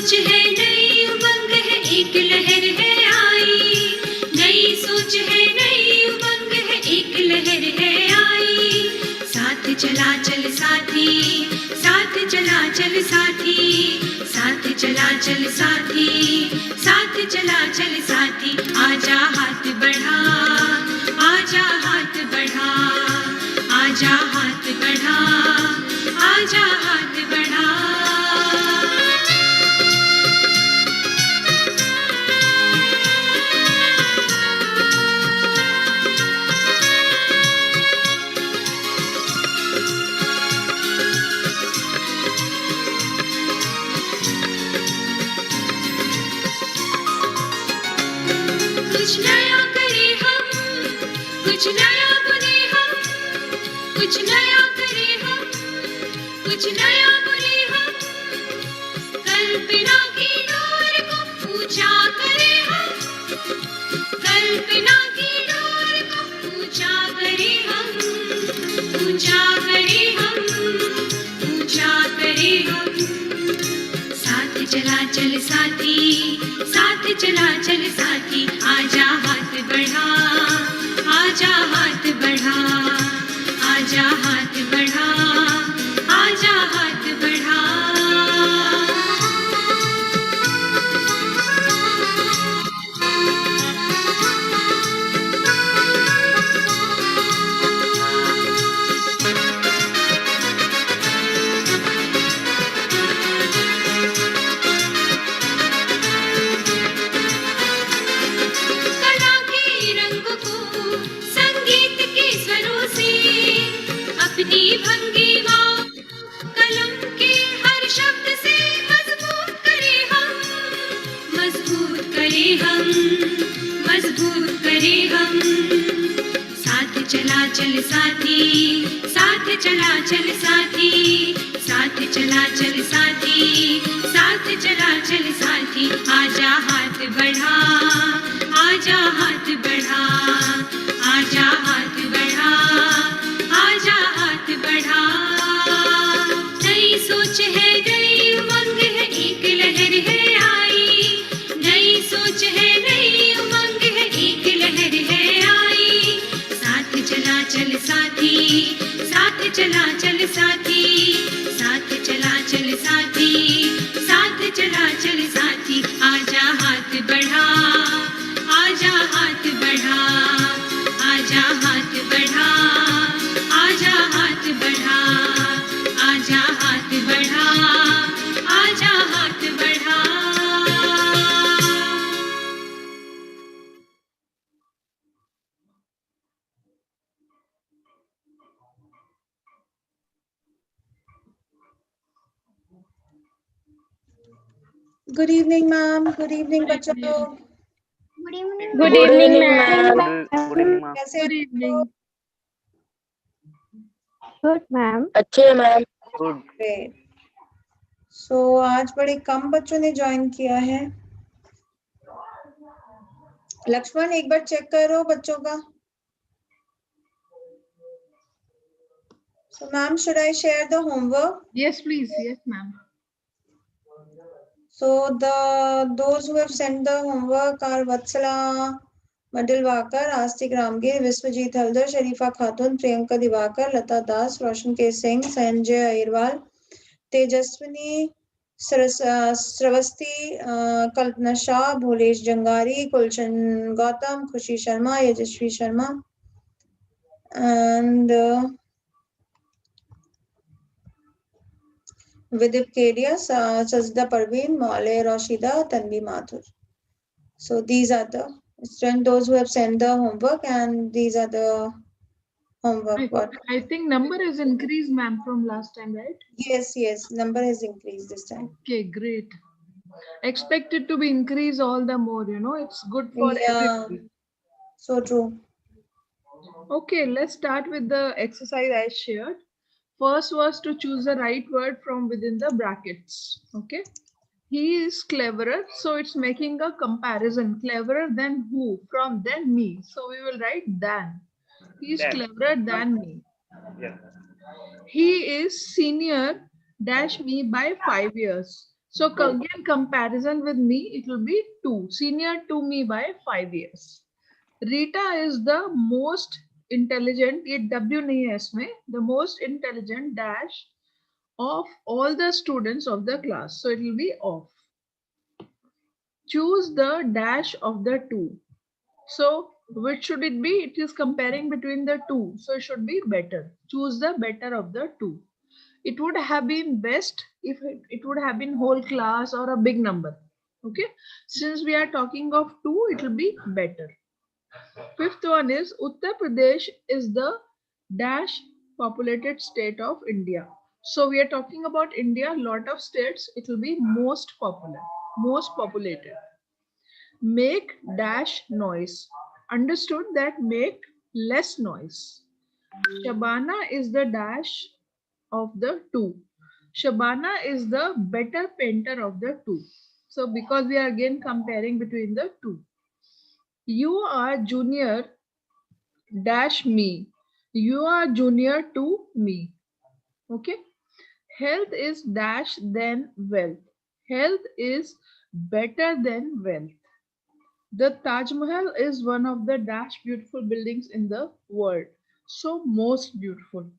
सोच है, नई उमंग है, एक लहर है आई। नई सोच है, नई उमंग है, एक लहर है आई। साथ चला चल साथी, साथ चला चल साथी, साथ चला चल साथी, साथ चला चल साथी। आजा हाथ बढ़ा, आजा हाथ बढ़ा, आजा हाथ बढ़ा, आजा हाथ बढ़ा। कुछ नया करें हम, कुछ नया बुने हम, कुछ नया करें हम, कुछ नया बुने हम। कल्पना की डोर को ऊंचा करें हम, कल्पना की डोर को ऊंचा करें हम, ऊंचा करें हम, ऊंचा करें हम। साथ चला चल साथी, साथ चला चल साथी। आजा हाथ बढ़ा, आजा हाथ बढ़ा, आजा हाथ बढ़ा, आजा हाथ बढ़ा। कला के रंग को संगीत के स्वरों से, अपनी भंगिमाओं कलम के हर शब्द से मजबूत करें हम, मजबूत करें हम, मजबूत करें हम। साथ चला चल साथी, साथ चला चल साथी, साथ चला चल साथी, साथ चला चल साथी। आजा हाथ बढ़ा, आजा हाथ बढ़ा, आजा हाथ बढ़ा, आजा हाथ बढ़ा। नई सोच है, नई उमंग है, एक लहर है आई। नई सोच है, नई उमंग है, एक लहर है आई। साथ चला चल साथी, साथ चला चल साथी, साथ चला चल साथी, साथ चला चल साथी। आजा हाथ बढ़ा, आजा हाथ बढ़ा, आजा हाथ बढ़ा, आजा हाथ बढ़ा, आजा हाथ बढ़ा, आजा हाथ बढ़ा। Good evening, ma'am. Good evening, बच्चों लोग। Good evening, Good evening, ma'am. Good evening, ma'am. कैसे Good हैं evening. आप Good, ma'am. अच्छे हैं, ma'am. Good. लोग? So आज बड़े कम बच्चों ने ज्वाइन किया है। लक्ष्मण एक बार चेक करो बच्चों का। So ma'am, should I share the homework? Yes, please. Yes, ma'am. So those who have sent the homework are Vatsala Madilwakar, Astik Ramgir, Viswajit Haldar, Sharifa Khatun, Priyanka Divakar, Lata Das, Roshan K. Singh, Sanjay Airwal, Tejaswini Sravasti, Kalpana Shah, Bhulesh Jangari, Kulchan Gautam, Khushi Sharma, Yajashvi Sharma, and Vidip Kedia, Sajda Parveen, Maule Rashida, Tanvi Mathur. So these are the students, those who have sent the homework, and these are the homework. What? I think number has increased, ma'am, from last time, right? Yes, yes, number has increased this time. Okay, great. Expect it to be increased all the more, you know, it's good for Yeah, everybody. so true. Okay, let's start with the exercise I shared. First was to choose the right word from within the brackets. Okay. He is cleverer, so it's making a comparison. Cleverer than who? From than me. So we will write than. He is Than. cleverer than me. Yeah. He is senior dash me by 5 years. So again, comparison with me, it will be 2, senior to me by 5 years. Rita is the most intelligent, ये W नहीं है इसमें, the most intelligent dash of all the students of the class. So it will be off. Choose the dash of the two. So which should it be? It is comparing between the two. So it should be better. Choose the better of the two. It would have been best if it would have been whole class or a big number. Okay. Since we are talking of two, it will be better. Fifth one is Uttar Pradesh is the dash populated state of India. So we are talking about India, lot of states, it will be most popular, most populated. Make dash noise. Understood that make less noise. Shabana is the dash of the two. Shabana is the better painter of the two. So because we are again comparing between the two. You are junior dash me. You are junior to me. Okay. Health is dash than wealth. Health is better than wealth. The Taj Mahal is one of the dash beautiful buildings in the world. So most beautiful,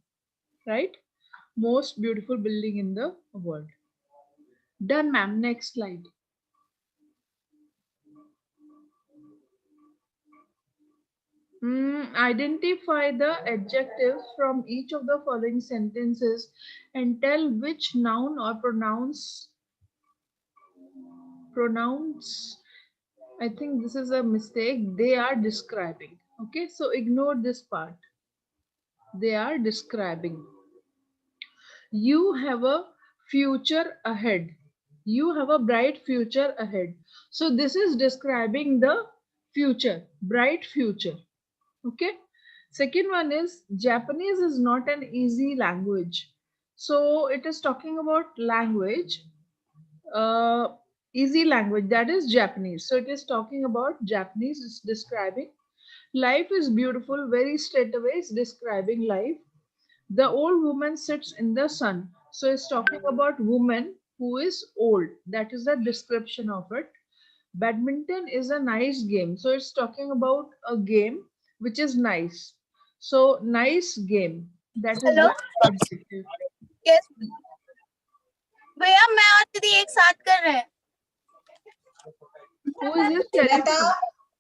right? Most beautiful building in the world. Done, ma'am. Next slide. Identify the adjectives from each of the following sentences and tell which noun or pronouns. I think this is a mistake. They are describing. Okay, so ignore this part. They are describing. You have a future ahead. You have a bright future ahead. So this is describing the future, bright future. Okay. Second one is Japanese is not an easy language. So it is talking about language, easy language, that is Japanese. So it is talking about Japanese, it's describing. Life is beautiful, very straight away it's describing life. The old woman sits in the sun. So it's talking about woman who is old. That is the description of it. Badminton is a nice game. So it's talking about a game which is nice. So nice game. That is Hello? the adjective. Yes. भैया मैं और दीदी एक साथ कर रहे हैं. Who is this? Sharifa?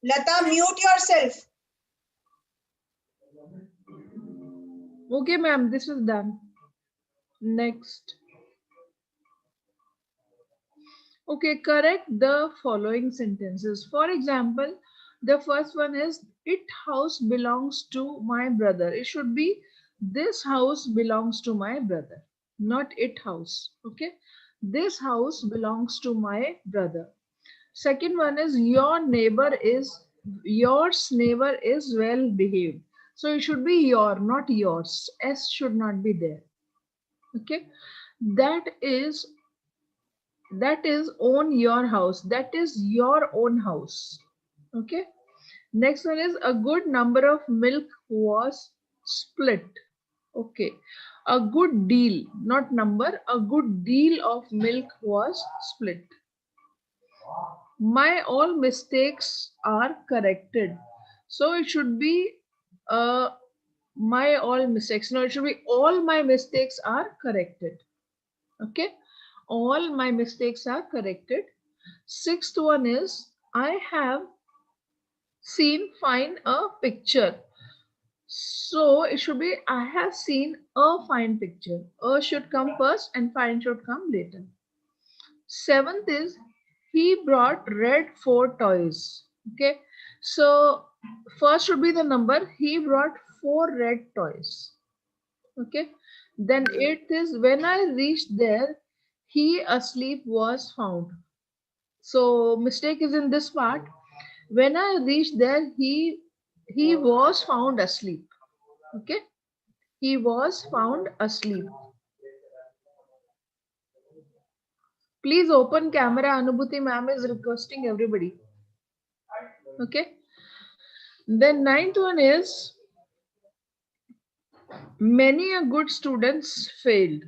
Lata, mute yourself. Okay, ma'am, this is done. Next. Okay, correct the following sentences. For example, the first one is, it house belongs to my brother. It should be, this house belongs to my brother, not it house. Okay, this house belongs to my brother. Second one is, yours neighbor is well behaved. So it should be your, not yours. S should not be there. Okay, that is own your house. That is your own house. Okay. Next one is, a good number of milk was split. Okay. A good deal, not number, a good deal of milk was split. My all mistakes are corrected. So it should be my all mistakes. No, it should be all my mistakes are corrected. Okay. All my mistakes are corrected. Sixth one is, I have seen fine a picture. So it should be, I have seen a fine picture. A should come first and fine should come later. Seventh is, he brought red 4 toys. Okay. So first should be the number. He brought 4 red toys. Okay. Then eighth is, when I reached there, he asleep was found. So mistake is in this part. When I reached there, he was found asleep. Okay. He was found asleep. Please open camera. Anubhuti ma'am is requesting everybody. Okay. Then ninth one is, many a good students failed.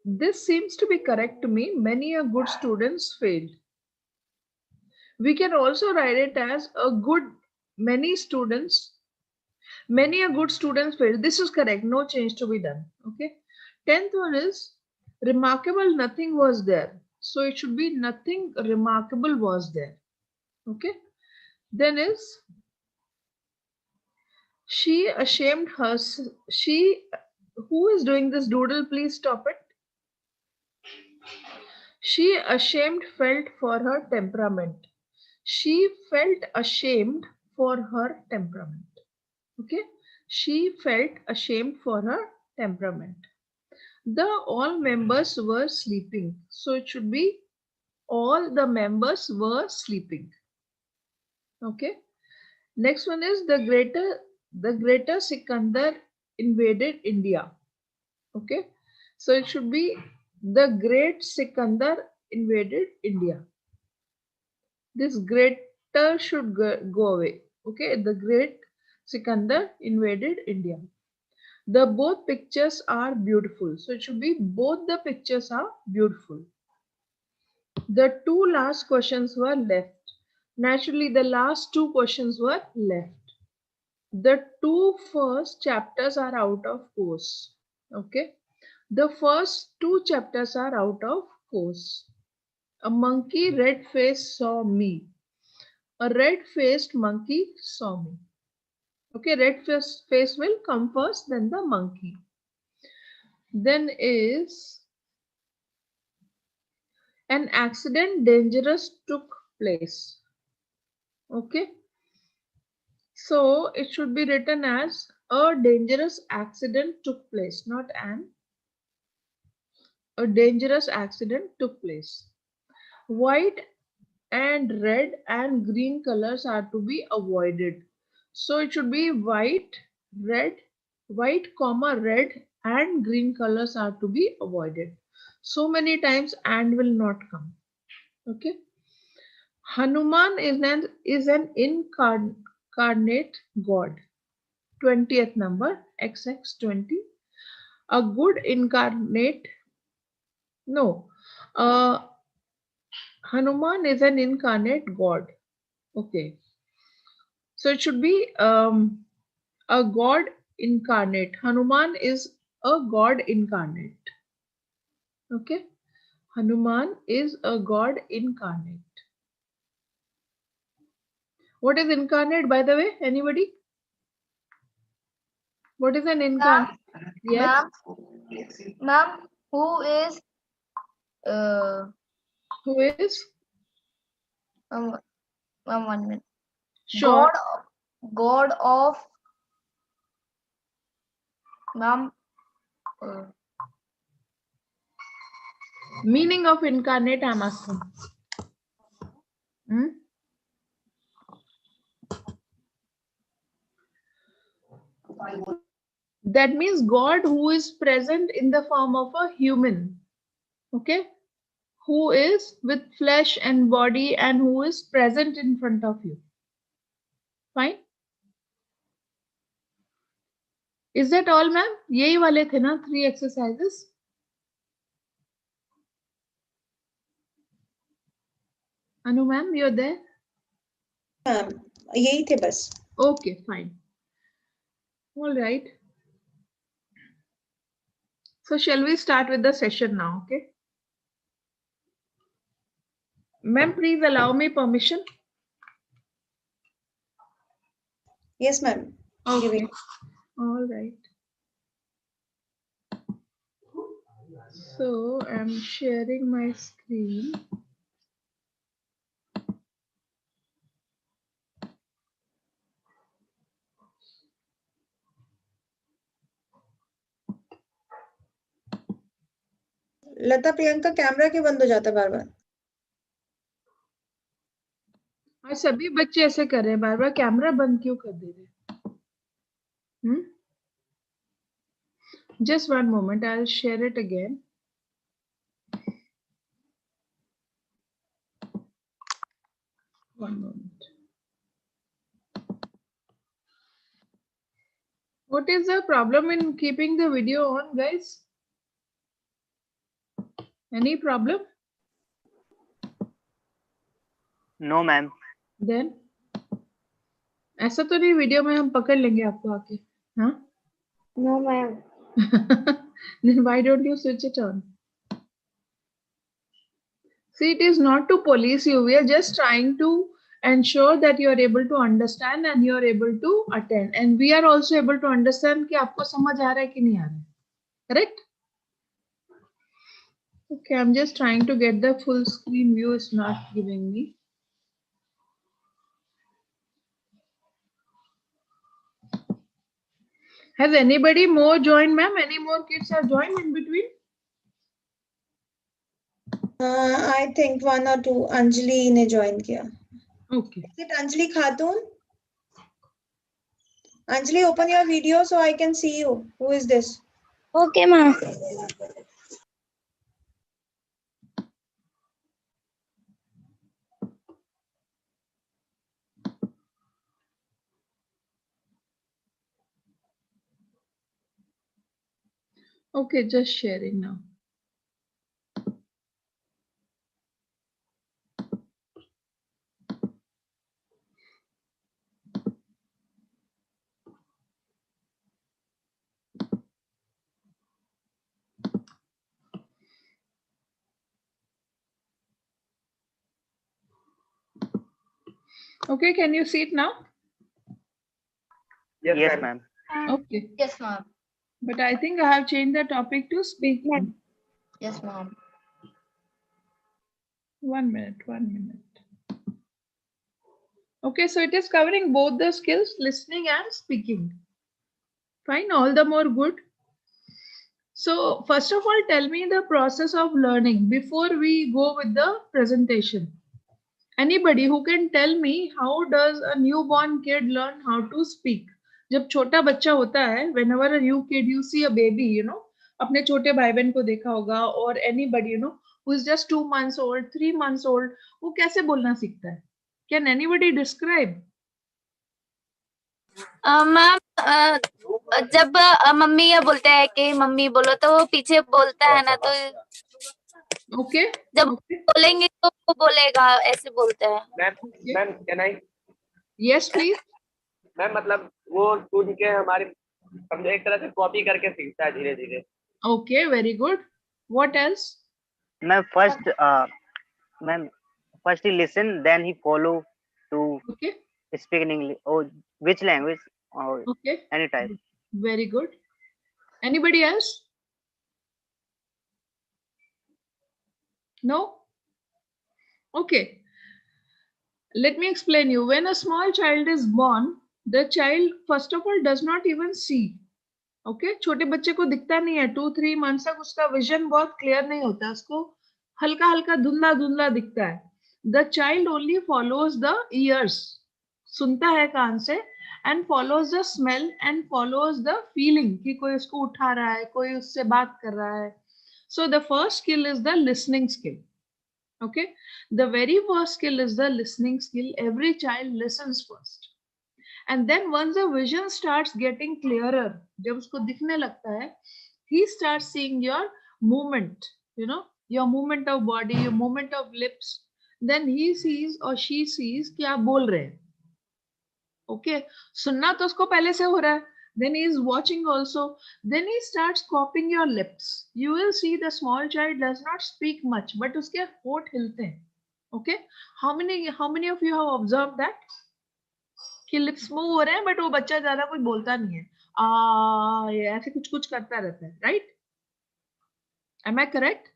This seems to be correct to me. Many a good students failed. We can also write it as many a good students failed. This is correct. No change to be done. Okay. 10th one is remarkable nothing was there. So it should be nothing remarkable was there. Okay. Then is she ashamed her. Who is doing this doodle? Please stop it. She ashamed felt for her temperament. She felt ashamed for her temperament. Okay. She felt ashamed for her temperament. The all members were sleeping. So it should be all the members were sleeping. Okay. Next one is the greater Sikandar invaded India. Okay. So it should be the great Sikandar invaded India. This greater should go away. Okay. The great Sikandar invaded India. The both pictures are beautiful. So it should be both the pictures are beautiful. The two last questions were left. Naturally, the last two questions were left. The two first chapters are out of course. Okay. The first two chapters are out of course. A monkey red-faced saw me. A red-faced monkey saw me. Okay, red face will come first, then the monkey. Then is an accident dangerous took place. Okay. So it should be written as a dangerous accident took place, not an. A dangerous accident took place. White and red and green colors are to be avoided. So it should be white, comma, red and green colors are to be avoided. So many times and will not come. Okay. Hanuman is an incarnate God. 20th number, XX20. A good incarnate. No. Hanuman is an incarnate God. Okay. So it should be a God incarnate. Hanuman is a God incarnate. Okay. Hanuman is a God incarnate. What is incarnate, by the way? Anybody? What is an incarnate? Yes. Ma'am, who is Who is? ma'am, 1 minute. Sure. God of ma'am. Meaning of incarnate, I'm asking. That means God who is present in the form of a human. Okay. Who is with flesh and body and who is present in front of you. Fine. Is that all, ma'am? Yehi wale the na 3 exercises. Anu ma'am, you're there? यही थे बस. Okay, fine. All right. So shall we start with the session now, okay? Ma'am, please allow me permission. Yes, ma'am. Okay. All right. So I'm sharing my screen. Lata Priyanka camera क्यों बंद हो जाता है बार बार? और सभी बच्चे ऐसे कर रहे हैं, बार बार कैमरा बंद क्यों कर दे रहे हैं? Just one moment, I'll share it again. One moment. What is the problem in keeping the video on, guys? Any problem? No, ma'am. Then ऐसा तो नहीं वीडियो में हम पकड़ लेंगे आपको आके, हाँ? No, ma'am. Then why don't you switch it on? See, it is not to police you. We are just trying to ensure that you are able to understand and you are able to attend. And we are also able to understand कि आपको समझ आ रहा है कि नहीं आ रहा है. Correct? Okay, I'm just trying to get the full screen view. It's not giving me. Has anybody more joined, ma'am? Any more kids have joined in between? I think 1 or 2 Anjali ने join किया. Okay. Is it Anjali Khatun? Anjali, open your video so I can see you. Who is this? Okay, ma'am. Okay, just sharing now. Okay, can you see it now? Yes, ma'am. Okay. Yes, ma'am. But I think I have changed the topic to speaking. Yes, ma'am. 1 minute, 1 minute. Okay, so it is covering both the skills, listening and speaking. Fine, all the more good. So first of all, tell me the process of learning before we go with the presentation. Anybody who can tell me how does a newborn kid learn how to speak? जब छोटा बच्चा होता है, whenever a new kid, you see a baby, you know, अपने छोटे भाई बहन को देखा होगा, or anybody, you know, who is just 2 months old, 3 months old, वो कैसे बोलना सीखता है? Can anybody describe? मैम जब मम्मी ये बोलते हैं कि मम्मी बोलो तो वो पीछे बोलता है ना, तो Okay. जब Okay. बोलेंगे तो वो बोलेगा, ऐसे बोलते हैं. Ma'am can I? Yes, please. Ma'am मतलब वो खुद के हमारे समझो एक तरह से कॉपी करके सीखता है धीरे धीरे. Okay, very good. What else? Ma'am, first he listen, then he follow to Okay. speak in English or which language or Okay. any type. Very good. Anybody else? No? Okay. Let me explain you. When a small child is born, the child first of all does not even see. Okay? छोटे बच्चे को दिखता नहीं है. 2-3 months तक उसका vision बहुत clear नहीं होता. उसको हल्का हल्का धुंधला धुंधला दिखता है. The child only follows the ears. सुनता है कान से and follows the smell and follows the feeling कि कोई उसको उठा रहा है, कोई उससे बात कर रहा है. So the first skill is the listening skill. Okay, the very first skill is the listening skill. Every child listens first, and then once the vision starts getting clearer, जब उसको दिखने लगता है, he starts seeing your movement, you know, your movement of body, your movement of lips. Then he sees or she sees कि आप बोल रहे हैं. Okay, सुनना तो उसको पहले से हो रहा है. Then he is watching also. Then he starts copying your lips. You will see the small child does not speak much, but उसके होठ हिलते हैं. Okay, how many of you have observed that? कि lips move हो रहे हैं, but वो बच्चा ज्यादा कुछ बोलता नहीं है. ये ऐसे कुछ कुछ करता रहता है, right? Am I correct?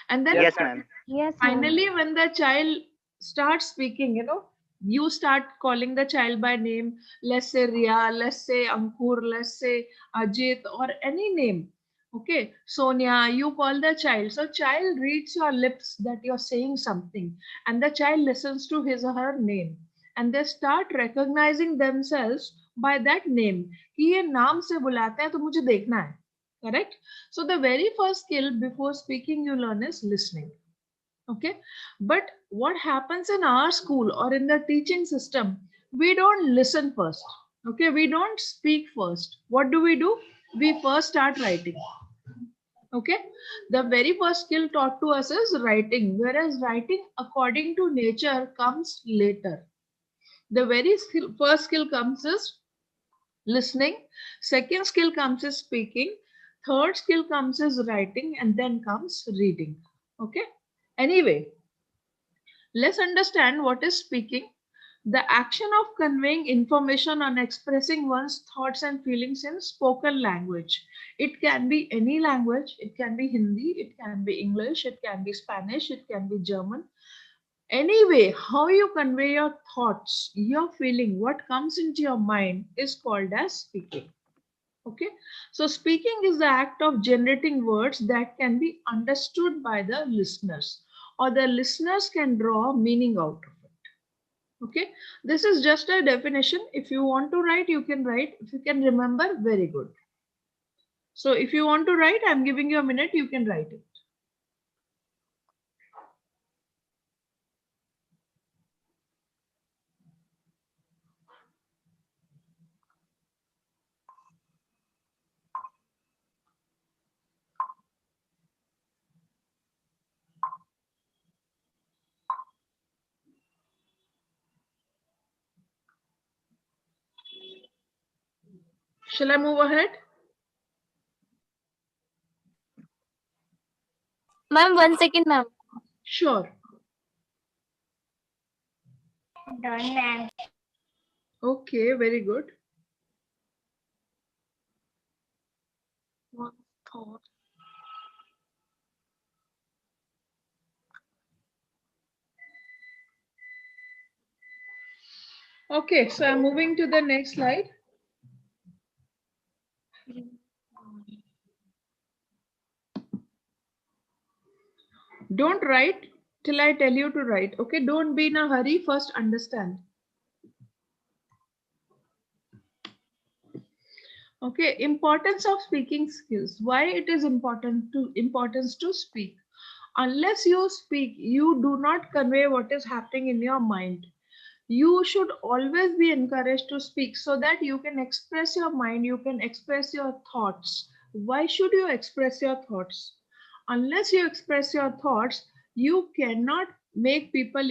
And then Yes, ma'am. Yes, finally, when the child starts speaking, you know, you start calling the child by name. Let's say Riya, let's say Ankur, let's say Ajit, or any name. Okay, Sonia, you call the child. So child reads your lips that you're saying something, and the child listens to his or her name, and they start recognizing themselves by that name. कि ये नाम से बुलाते हैं तो मुझे देखना है. Correct? So the very first skill before speaking you learn is listening. Okay, but what happens in our school or in the teaching system, we don't listen first. Okay, we don't speak first. What do? We first start writing. Okay, the very first skill taught to us is writing, whereas writing according to nature comes later. The very first skill comes is listening, second skill comes is speaking, third skill comes is writing, and then comes reading. Okay, anyway, let's understand what is speaking. The action of conveying information and expressing one's thoughts and feelings in spoken language. It can be any language, it can be Hindi, it can be English, it can be Spanish, it can be German. Anyway, how you convey your thoughts, your feeling, what comes into your mind is called as speaking. Okay, so speaking is the act of generating words that can be understood by the listeners, or the listeners can draw meaning out of it. Okay, this is just a definition. If you want to write, you can write. If you can remember, very good. So if you want to write, I'm giving you a minute, you can write it. Shall I move ahead? Ma'am, 1 second, ma'am. Sure. Done, ma'am. Okay, very good. One thought. Okay, so I'm moving to the next slide. Don't write till I tell you to write. Okay, don't be in a hurry. First understand. Okay, importance of speaking skills. Why it is importance to speak. Unless you speak, you do not convey what is happening in your mind. You should always be encouraged to speak so that you can express your mind, you can express your thoughts. Why should you express your thoughts? Unless you express your thoughts, you cannot make people,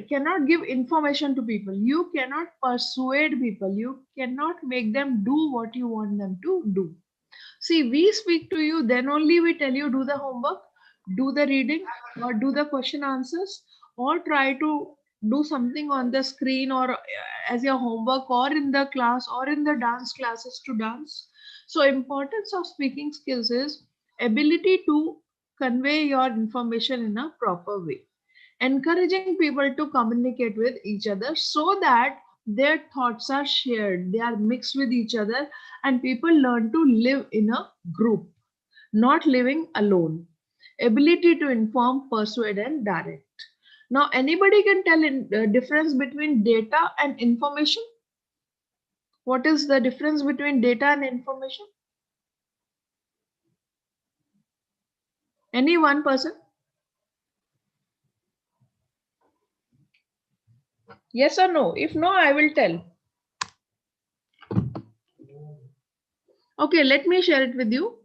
cannot give information to people. You cannot persuade people. You cannot make them do what you want them to do. See, we speak to you, then only we tell you do the homework, do the reading, or do the question answers, or try to do something on the screen or as your homework or in the class or in the dance classes to dance. So importance of speaking skills is ability to convey your information in a proper way. Encouraging people to communicate with each other so that their thoughts are shared, they are mixed with each other, and people learn to live in a group, not living alone. Ability to inform, persuade, and direct. Now, anybody can tell the difference between data and information? What is the difference between data and information? Any one person? Yes or no? If no, I will tell. Okay, let me share it with you.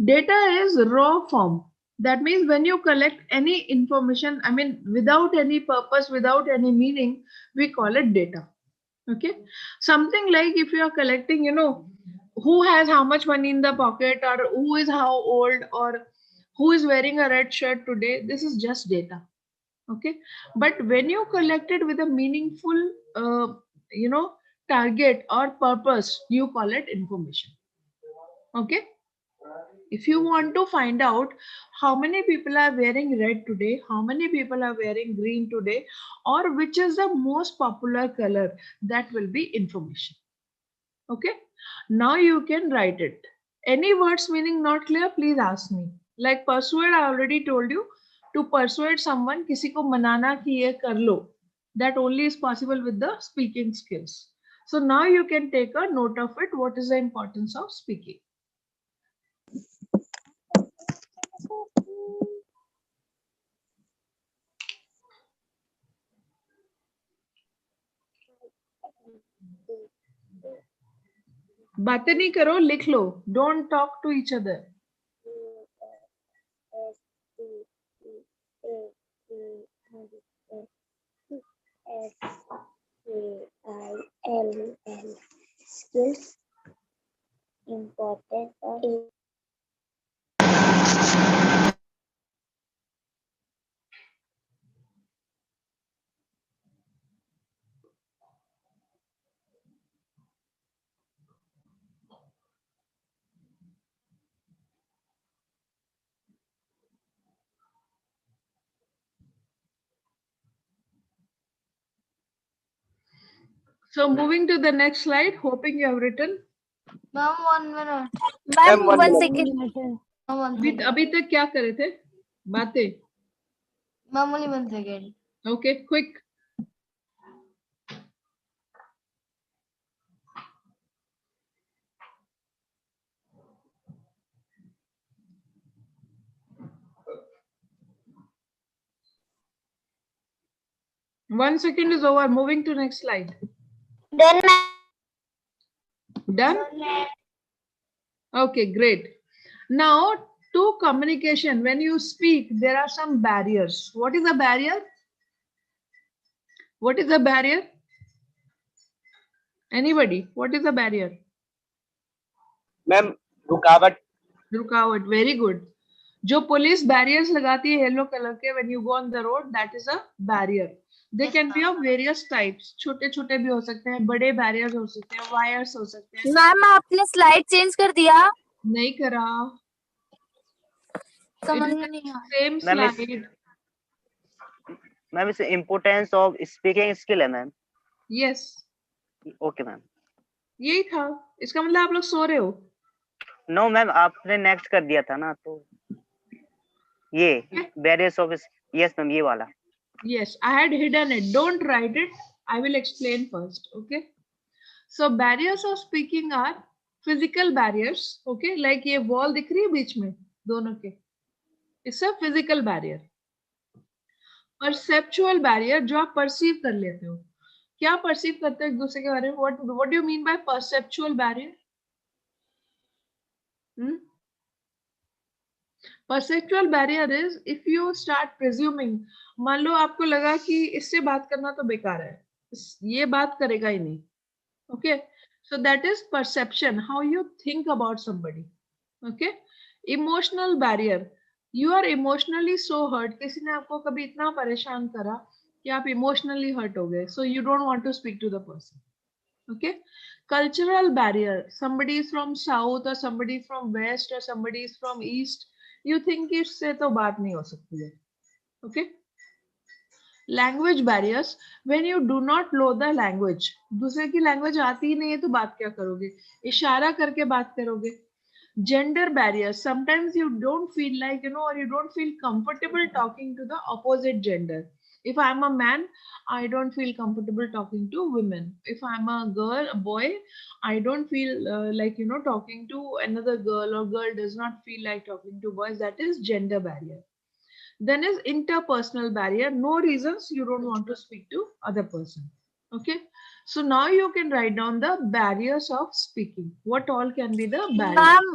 Data is raw form. That means when you collect any information, I mean, without any purpose, without any meaning, we call it data. Okay. Something like if you are collecting, who has how much money in the pocket, or who is how old, or who is wearing a red shirt today, this is just data. Okay. But when you collect it with a meaningful, target or purpose, you call it information. Okay. If you want to find out how many people are wearing red today, how many people are wearing green today, or which is the most popular color, that will be information. Okay. Now you can write it. Any words meaning not clear, please ask me. Like persuade, I already told you. To persuade someone, किसी को मनाना कि ये कर लो, that only is possible with the speaking skills. So now you can take a note of it. What is the importance of speaking? बातें नहीं करो, लिख लो. Don't talk to each other. SKILL. Skills important or So moving to the next slide, hoping you have written. Ma'am, 1 minute. Ma'am, Ma'am, 1 1 minute. second. Ma'am, 1 अभी second. अभी तक क्या करे थे बातें? Ma'am, only 1 second. Okay, quick. One second is over. Moving to next slide. done. Done? Okay, great. Now, to communication, when you speak, there are some barriers. What is a barrier? What is a barrier? Anybody? What is a barrier? Ma'am रुकावट. रुकावट. Very good. जो police barriers लगाती है yellow colour के when you go on the road, that is a barrier. They can be of various types. छोटे छोटे भी हो सकते हैं, बड़े बैरियर्स हो सकते हैं, वायर्स हो सकते हैं. मैम, आपने स्लाइड चेंज कर दिया? नहीं करा. समझ में नहीं आया. Same Ma'am, slide. मैम इस इम्पोर्टेंस ऑफ स्पीकिंग स्किल है मैम. Yes. Okay ma'am. यही था. इसका मतलब आप लोग सो रहे हो. नो मैम, आपने नेक्स्ट कर दिया था ना, तो ये बैरियर्स ऑफ. यस मैम, ये वाला. Yes, I had hidden it. Don't write it. I will explain first. Okay. So barriers of speaking are physical barriers. Okay, like ये wall दिख रही है बीच में दोनों के. It's a physical barrier. Perceptual barrier जो आप perceive कर लेते हो. क्या perceive करते हो एक दूसरे के बारे में? What do you mean by perceptual barrier? Perceptual barrier is if you start presuming. मान लो आपको लगा कि इससे बात करना तो बेकार है, ये बात करेगा ही नहीं. Okay, so that is perception, how you think about somebody. Okay, emotional barrier. You are emotionally so hurt. किसी ने आपको कभी इतना परेशान करा कि आप emotionally hurt हो गए, so you don't want to speak to the person. Okay, cultural barrier. Somebody is from south or somebody from west or somebody is from east. You think इससे तो बात नहीं हो सकती है. Okay. Language barriers. When you do not know the language, दूसरे की language आती ही नहीं है तो बात क्या करोगे? इशारा करके बात करोगे. Gender barriers. Sometimes you don't feel like और you don't feel comfortable talking to the opposite gender. If I'm a man, I don't feel comfortable talking to women. If I'm a girl, a boy, I don't feel like talking to another girl, or girl does not feel like talking to boys. That is gender barrier. Then is interpersonal barrier. No reasons you don't want to speak to other person. Okay, so now you can write down the barriers of speaking. What all can be the barriers? Ma'am,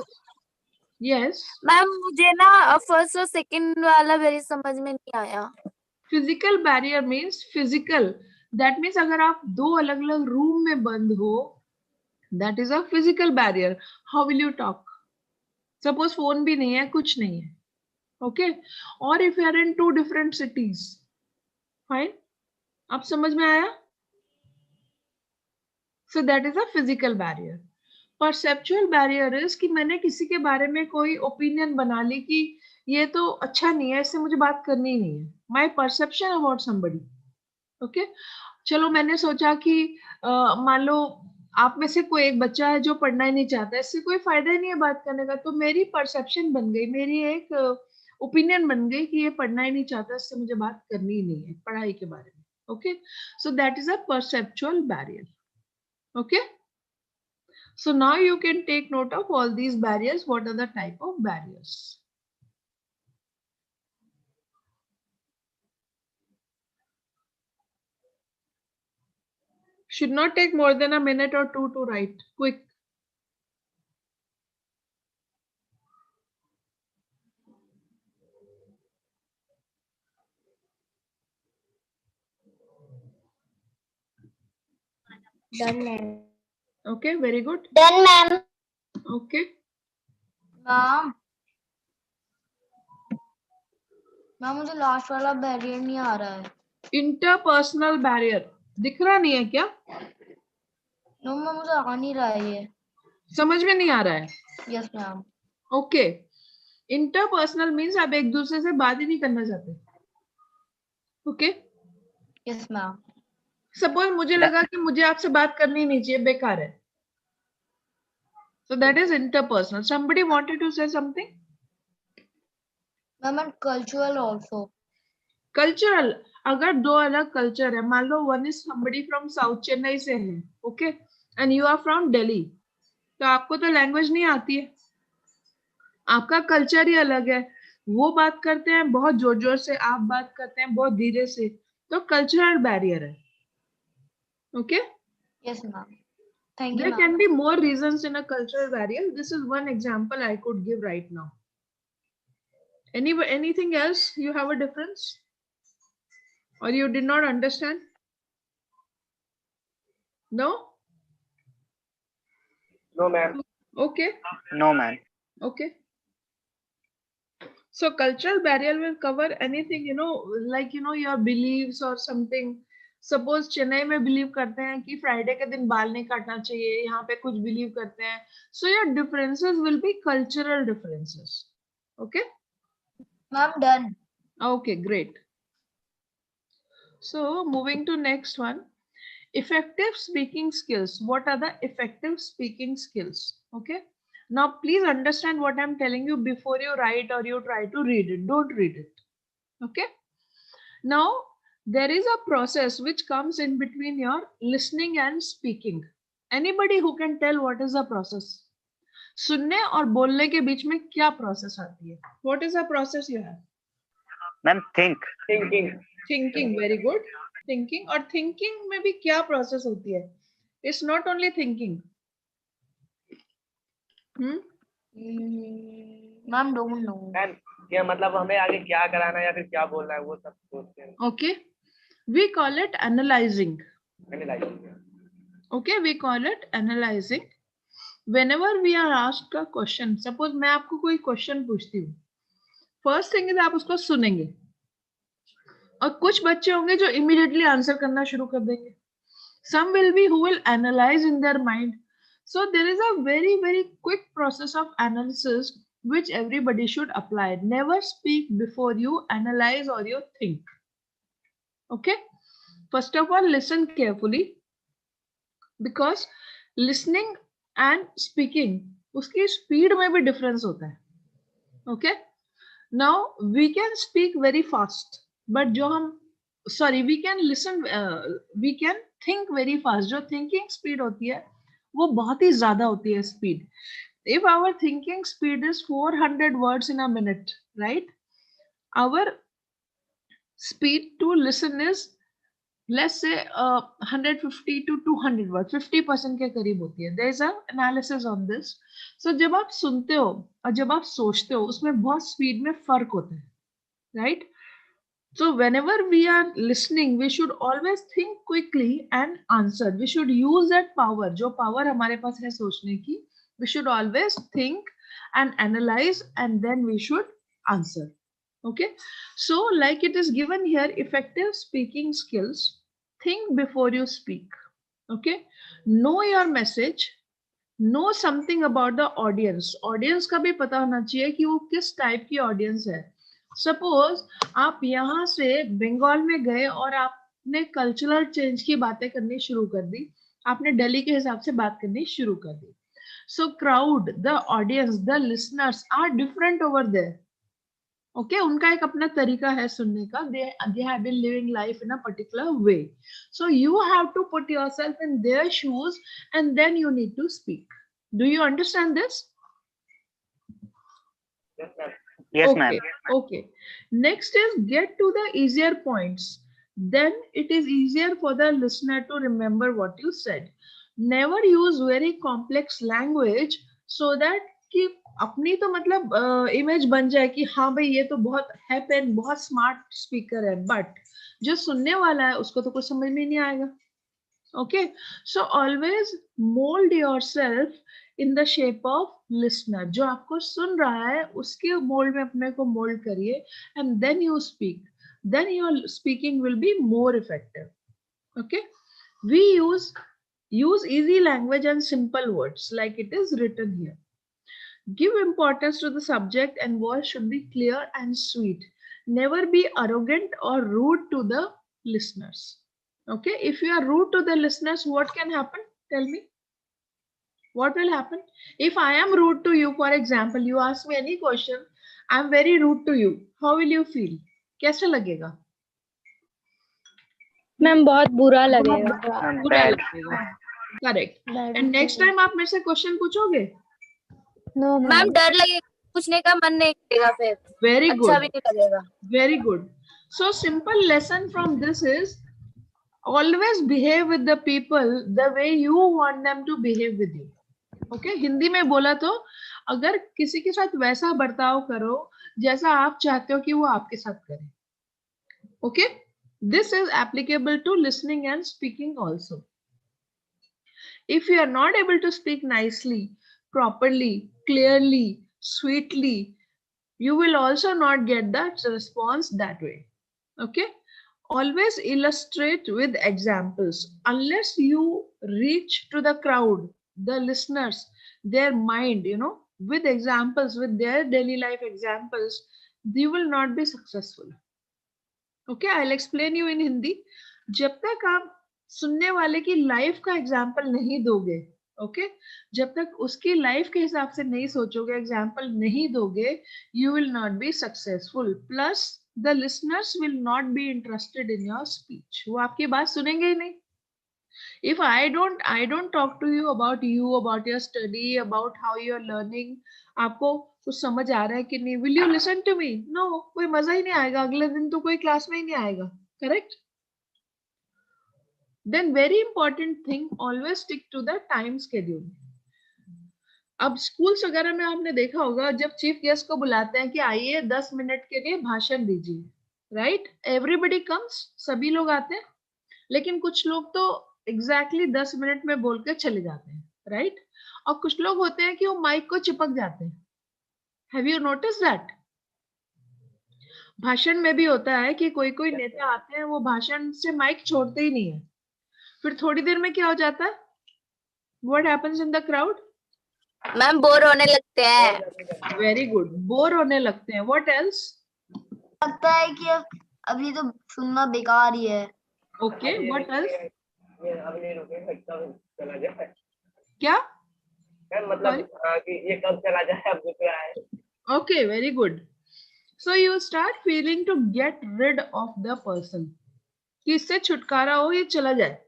Yes. Ma'am मुझे ना first और second वाला मेरी समझ में नहीं आया. Physical barrier means physical. That means अगर आप दो अलग अलग रूम में बंद हो, that is a physical barrier. How will you talk? Suppose phone भी नहीं है, कुछ नहीं है. ओके, और if you are in 2 different cities. Fine, आप समझ में आया? So that is a physical barrier. Perceptual barrier is कि मैंने किसी के बारे में कोई ओपिनियन बना ली कि ये तो अच्छा नहीं है, इससे मुझे बात करनी ही नहीं है. My perception about somebody. Okay, चलो मैंने सोचा कि मान लो आप में से कोई एक बच्चा है जो पढ़ना ही नहीं चाहता, इससे कोई फायदा ही नहीं है बात करने का, तो मेरी परसेप्शन बन गई, मेरी एक ओपिनियन बन गई कि ये पढ़ना ही नहीं चाहता, इससे मुझे बात करनी ही नहीं है पढ़ाई के बारे में. Okay, so that is a perceptual barrier. Okay, so now you can take note of all these barriers. What are the type of barriers? Should not take more than a minute or 2 to write. Quick. Done, ma'am. Okay, very good. Done, ma'am. Okay. Ma'am ma'am मुझे last वाला barrier नहीं आ रहा है। Interpersonal barrier दिख रहा नहीं है क्या? नो मैम मुझे आ नहीं रहा है ये। समझ में नहीं आ रहा है? Yes ma'am. Okay, interpersonal means आप एक दूसरे से बात ही नहीं करना चाहते। Okay, yes ma'am. सपोज मुझे लगा कि मुझे आपसे बात करनी नहीं चाहिए, बेकार है, so that is interpersonal. Somebody wanted to say something? Ma'am and cultural also. Cultural, अगर दो अलग कल्चर है, मान लो one is somebody from south Chennai से है, okay, and you are from Delhi, तो आपको तो लैंग्वेज नहीं आती है, आपका कल्चर ही अलग है, वो बात करते हैं बहुत जोर जोर से, आप बात करते हैं बहुत धीरे से, तो कल्चरल बैरियर है। Okay, yes ma'am. Thank you there ma'am. can be more reasons in a cultural barrier. This is one example I could give right now. Anything else you have a difference or you did not understand? No? No ma'am. Okay, No, man. okay. So cultural barrier will cover anything, like your beliefs or something. Suppose Chennai में believe करते हैं कि Friday के दिन बाल नहीं काटना चाहिए, यहाँ पे कुछ बिलीव करते हैं, so your differences will be cultural differences. Okay ma'am done. okay, great. So moving to next one, effective speaking skills. What are the effective speaking skills? Okay, now please understand what I'm telling you before you write or you try to read it. Don't read it. Okay, now there is a process which comes in between your listening and speaking. Anybody who can tell what is the process? सुनने और बोलने के बीच में क्या process आती है? What is the process you have? Ma'am, think. Thinking. Thinking, very good. Thinking, और thinking में भी क्या प्रोसेस होती है? It's not only thinking. Ma'am don't know. Ma'am ये मतलब हमें आगे क्या कराना है या फिर क्या बोलना है वो सब सोचते हैं। Okay, we call it analysing. Analysing. Okay, we call it analysing. Whenever we are asked a question, suppose मैं आपको कोई क्वेश्चन पूछती हूँ, फर्स्ट थिंग इज आप उसको सुनेंगे, और कुछ बच्चे होंगे जो इमीडिएटली आंसर करना शुरू कर देंगे, some will be who will analyze in their mind. So there is a very very quick process of analysis which everybody should apply. Never speak before you analyze or you think. Okay, first of all listen carefully, because listening and speaking उसकी speed में भी difference होता है. Okay, now we can speak very fast, but जो हम we can listen, we can think very fast. जो thinking speed होती है वो बहुत ही ज्यादा होती है speed. If our thinking speed is 400 words in a minute, right, our speed to listen is let's say 150 to 200 words, 50% के करीब होती है. There is an analysis on this. So जब आप सुनते हो और जब आप सोचते हो उसमें बहुत speed में फर्क होता है, right? So whenever we are listening, we should always think quickly and answer. We should use that power, जो power हमारे पास है सोचने की. We should always think and analyze, and then we should answer. Okay. So like it is given here, effective speaking skills. Think before you speak. Okay. Know your message. Know something about the audience. Audience का भी पता होना चाहिए कि वो किस type की audience है. सपोज आप यहाँ से बंगाल में गए और आपने कल्चरल चेंज की बातें करनी शुरू कर दी, आपने दिल्ली के हिसाब से बात करनी शुरू कर दी. So crowd, the audience, the listeners are different over there. Okay, उनका एक अपना तरीका है सुनने का. They have been living life in a particular way. So you have to put yourself in their shoes and then you need to speak. Do you understand this? Yes, ma'am. Okay. Next is get to the easier points. Then it is easier for the listener to remember what you said. Never use very complex language so that कि अपनी तो मतलब image बन जाए कि हाँ भाई ये तो बहुत है पेन, बहुत स्मार्ट स्पीकर है, बट जो सुनने वाला है उसको तो कुछ समझ में नहीं आएगा. Okay, so always mold yourself in the shape of listener. जो आपको सुन रहा है उसके मोल्ड में अपने को मोल्ड करिए, and then you speak. Then your speaking will be more effective. Okay, we use easy language and simple words like it is written here. Give importance to the subject and voice should be clear and sweet. Never be arrogant or rude to the listeners. Okay, if you are rude to the listeners, what can happen? Tell me. What will happen? If I am rude to you, for example, you ask me any question, I am very rude to you. How will you feel? कैसे लगेगा? Ma'am बहुत बुरा लगेगा. बुरा लगेगा. Correct. And next time आप मेरे से question पूछोगे? No, मैम डर लगेगा, पूछने का मन नहीं करेगा, फिर Very अच्छा good. भी नहीं लगेगा. Very good. So simple lesson from this is always behave with the people the way you want them to behave with you. Okay? Hindi में बोला तो अगर किसी के साथ वैसा बर्ताव करो जैसा आप चाहते हो कि वो आपके साथ करे. Okay? This is applicable to listening and speaking also. If you are not able to speak nicely, properly, clearly, sweetly, you will also not get that response that way. Okay? Always illustrate with examples. Unless you reach to the crowd, the listeners, their mind, with examples, with their daily life examples, you will not be successful. Okay, I'll explain you in Hindi. जब तक आप सुनने वाले की life का example नहीं दोगे, okay, जब तक उसकी लाइफ के हिसाब से नहीं सोचोगे, एग्जाम्पल नहीं दोगे, you will not be successful. Plus the listeners will not be interested in your speech. वो आपकी बात सुनेंगे ही नहीं. If I don't talk to you, about your study, about how you are learning, आपको कुछ समझ आ रहा है कि नहीं, will you listen to me? No, कोई मजा ही नहीं आएगा. अगले दिन तो कोई क्लास में ही नहीं आएगा. Correct? Then very important thing, always stick to the time schedule. अब स्कूल्स वगैरह में आपने देखा होगा जब चीफ गेस्ट को बुलाते हैं कि आइए 10 मिनट के लिए भाषण दीजिए, राइट? एवरीबडी कम्स, सभी लोग आते हैं, लेकिन कुछ लोग तो एग्जैक्टली 10 मिनट में बोल के चले जाते हैं, राइट? और कुछ लोग होते हैं कि वो माइक को चिपक जाते हैं. Have you notice that? भाषण में भी होता है कि कोई कोई नेता आते हैं, वो भाषण से माइक छोड़ते ही नहीं है. फिर थोड़ी देर में क्या हो जाता है? What happens in the crowd? Ma'am bore होने लगते हैं. Very good. बोर होने लगते हैं. What else? लगता है कि अभी तो सुनना बेकार ही है. Okay. What else? ये अब नहीं रुकेगा, कब चला जाए. क्या? मतलब कि ये कब चला जाए, अब रुक रहा है. Okay. Very good. So you start feeling to get rid of the person. कि इससे छुटकारा हो, ये चला जाए.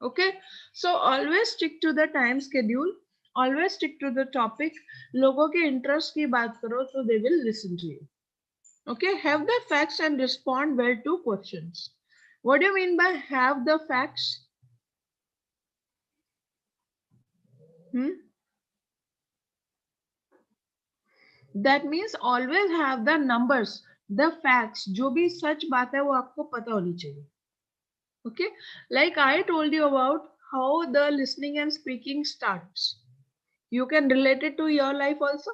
Okay, so always stick to the time schedule, always stick to the topic. लोगों के interest की बात करो so they will listen to you. Okay, have the facts and respond well to questions. What do you mean by have the facts? That means always have the numbers, the facts. जो भी सच बात है वो आपको पता होनी चाहिए. Okay, like I told you about how the listening and speaking starts. You can relate it to your life also.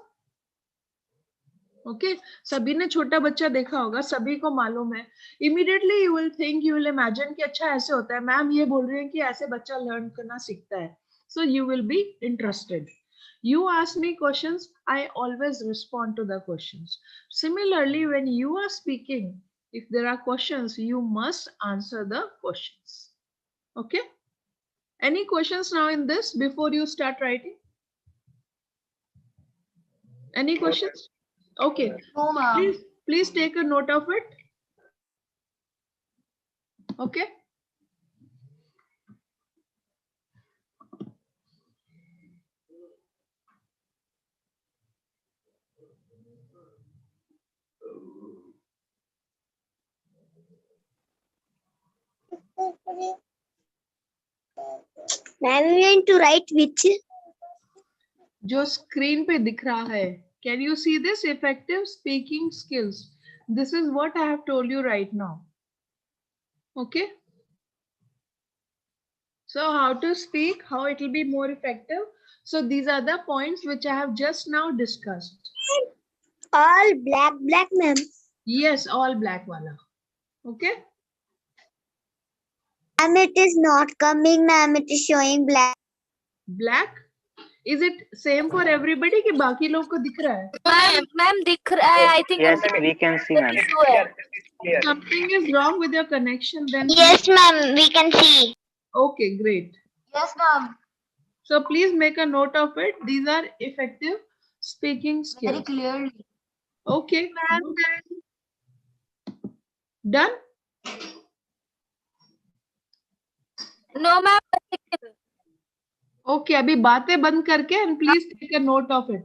Okay, सभी ने छोटा बच्चा देखा होगा, सभी को मालूम है. Immediately you will think, you will imagine कि अच्छा ऐसे होता है. मैम ये बोल रही है कि ऐसे बच्चा लर्न करना सीखता है. So you will be interested. You ask me questions, I always respond to the questions. Similarly, when you are speaking, if there are questions, you must answer the questions. Okay? Any questions now in this before you start writing? Any questions? Okay. No, ma'am. Please take a note of it. Okay? Ma'am, we want to write which? जो screen पे दिख रहा है. Can you see this? Effective speaking skills. This is what I have told you right now. Okay? So how to speak, how it will be more effective. So these are the points which I have just now discussed. All black, ma'am. Yes, all black wala. Okay. Ma'am, it is not coming, ma'am. It is showing black. Black. Is it same for everybody कि बाकी लोग को दिख रहा है? Ma'am दिख रहा है, I think Yes, we can see, ma'am. It's issue है. clear. It's clear. Something is wrong with your connection then. Yes, ma'am. We can see. Okay, great. Yes, ma'am. So please make a note of it. These are effective speaking Very skills. clearly. Okay. Done? No ma'am. Okay, अभी बातें बंद करके and please take a note of it.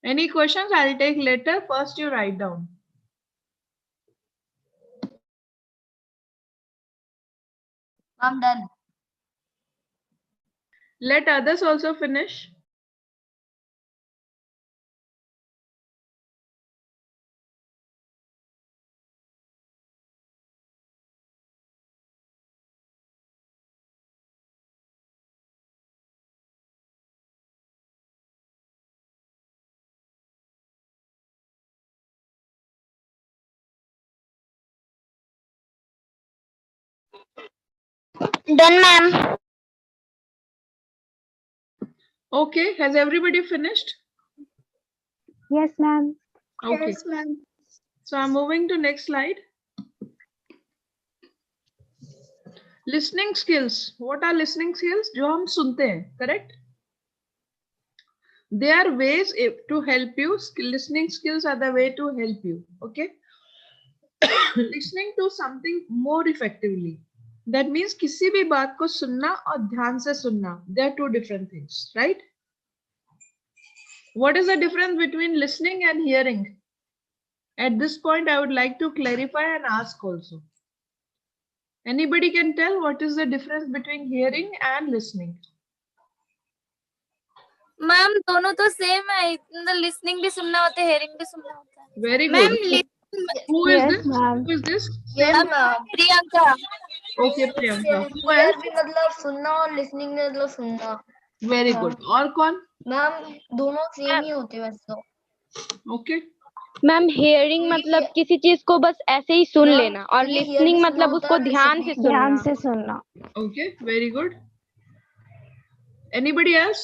Any questions? I'll take later. First you write down. I'm done. Let others also finish. Done, ma'am. Okay, has everybody finished? Yes, ma'am. Okay. Yes, ma'am. So I'm moving to next slide. Listening skills. What are listening skills? जो हम सुनते हैं, correct? There are ways to help you. Listening skills are the way to help you. Okay. Listening to something more effectively. That means किसी भी बात को सुनना और ध्यान से सुनना. They are two different things, right? What is the difference between listening and hearing? At this point, I would like to clarify and ask also. Anybody can tell what is the difference between hearing and listening? Ma'am दोनों तो same है. Listening भी सुनना होता है, hearing भी सुनना होता है. Very good. Ma'am Who is Yes, this? ma'am. Who is this? Yes, ma'am. Priyanka. Okay, Priyanka. Who Hear else? भी मतलब सुनना और listening में मतलब सुनना. Very good. और कौन? मैम दोनों सेम ही होते हैं वैसे तो. Okay. मैम हेयरिंग मतलब किसी चीज को बस ऐसे ही सुन लेना और ये hear लिसनिंग भी मतलब सुनना उसको होता है, ध्यान से listening सुनना. Okay. Very good. Anybody else?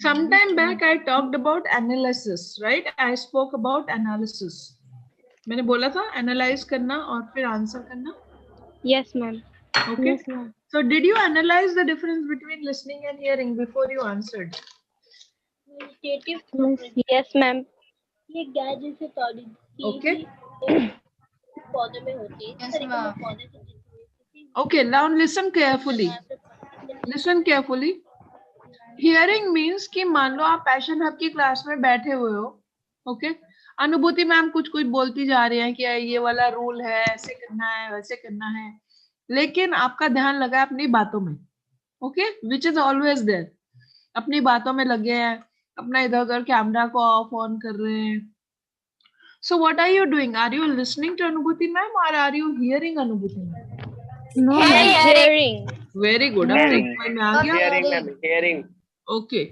Sometime back I talked about analysis, right? I spoke about analysis. मैंने बोला था analyze करना और फिर answer करना. Yes, ma'am. Okay. Yes, ma'am. So did you analyze the difference between listening and hearing before you answered? Yes, ma'am. ये गाय जैसे पौधे Okay. पौधे में होती है. Yes, ma'am. Okay, now listen carefully. Listen carefully. Hearing means कि मान लो आप पैशन हब की क्लास में बैठे हुए हो. Okay. अनुभूति मैम कुछ कुछ बोलती जा रही है कि ये वाला रूल है, ऐसे करना है, वैसे करना है, लेकिन आपका ध्यान लगा अपनी बातों में. Okay, which is always there. अपनी बातों में लगे हैं, अपना इधर उधर कैमरा को ऑफ ऑन कर रहे हैं. So what are you doing? Are you listening to Anubhuti ma'am or are you hearing Anubhuti ma'am? No, ma'am. Hearing. Very good. अब Hearing. समझ में आ गया. Hearing, ma'am. Hearing. Okay.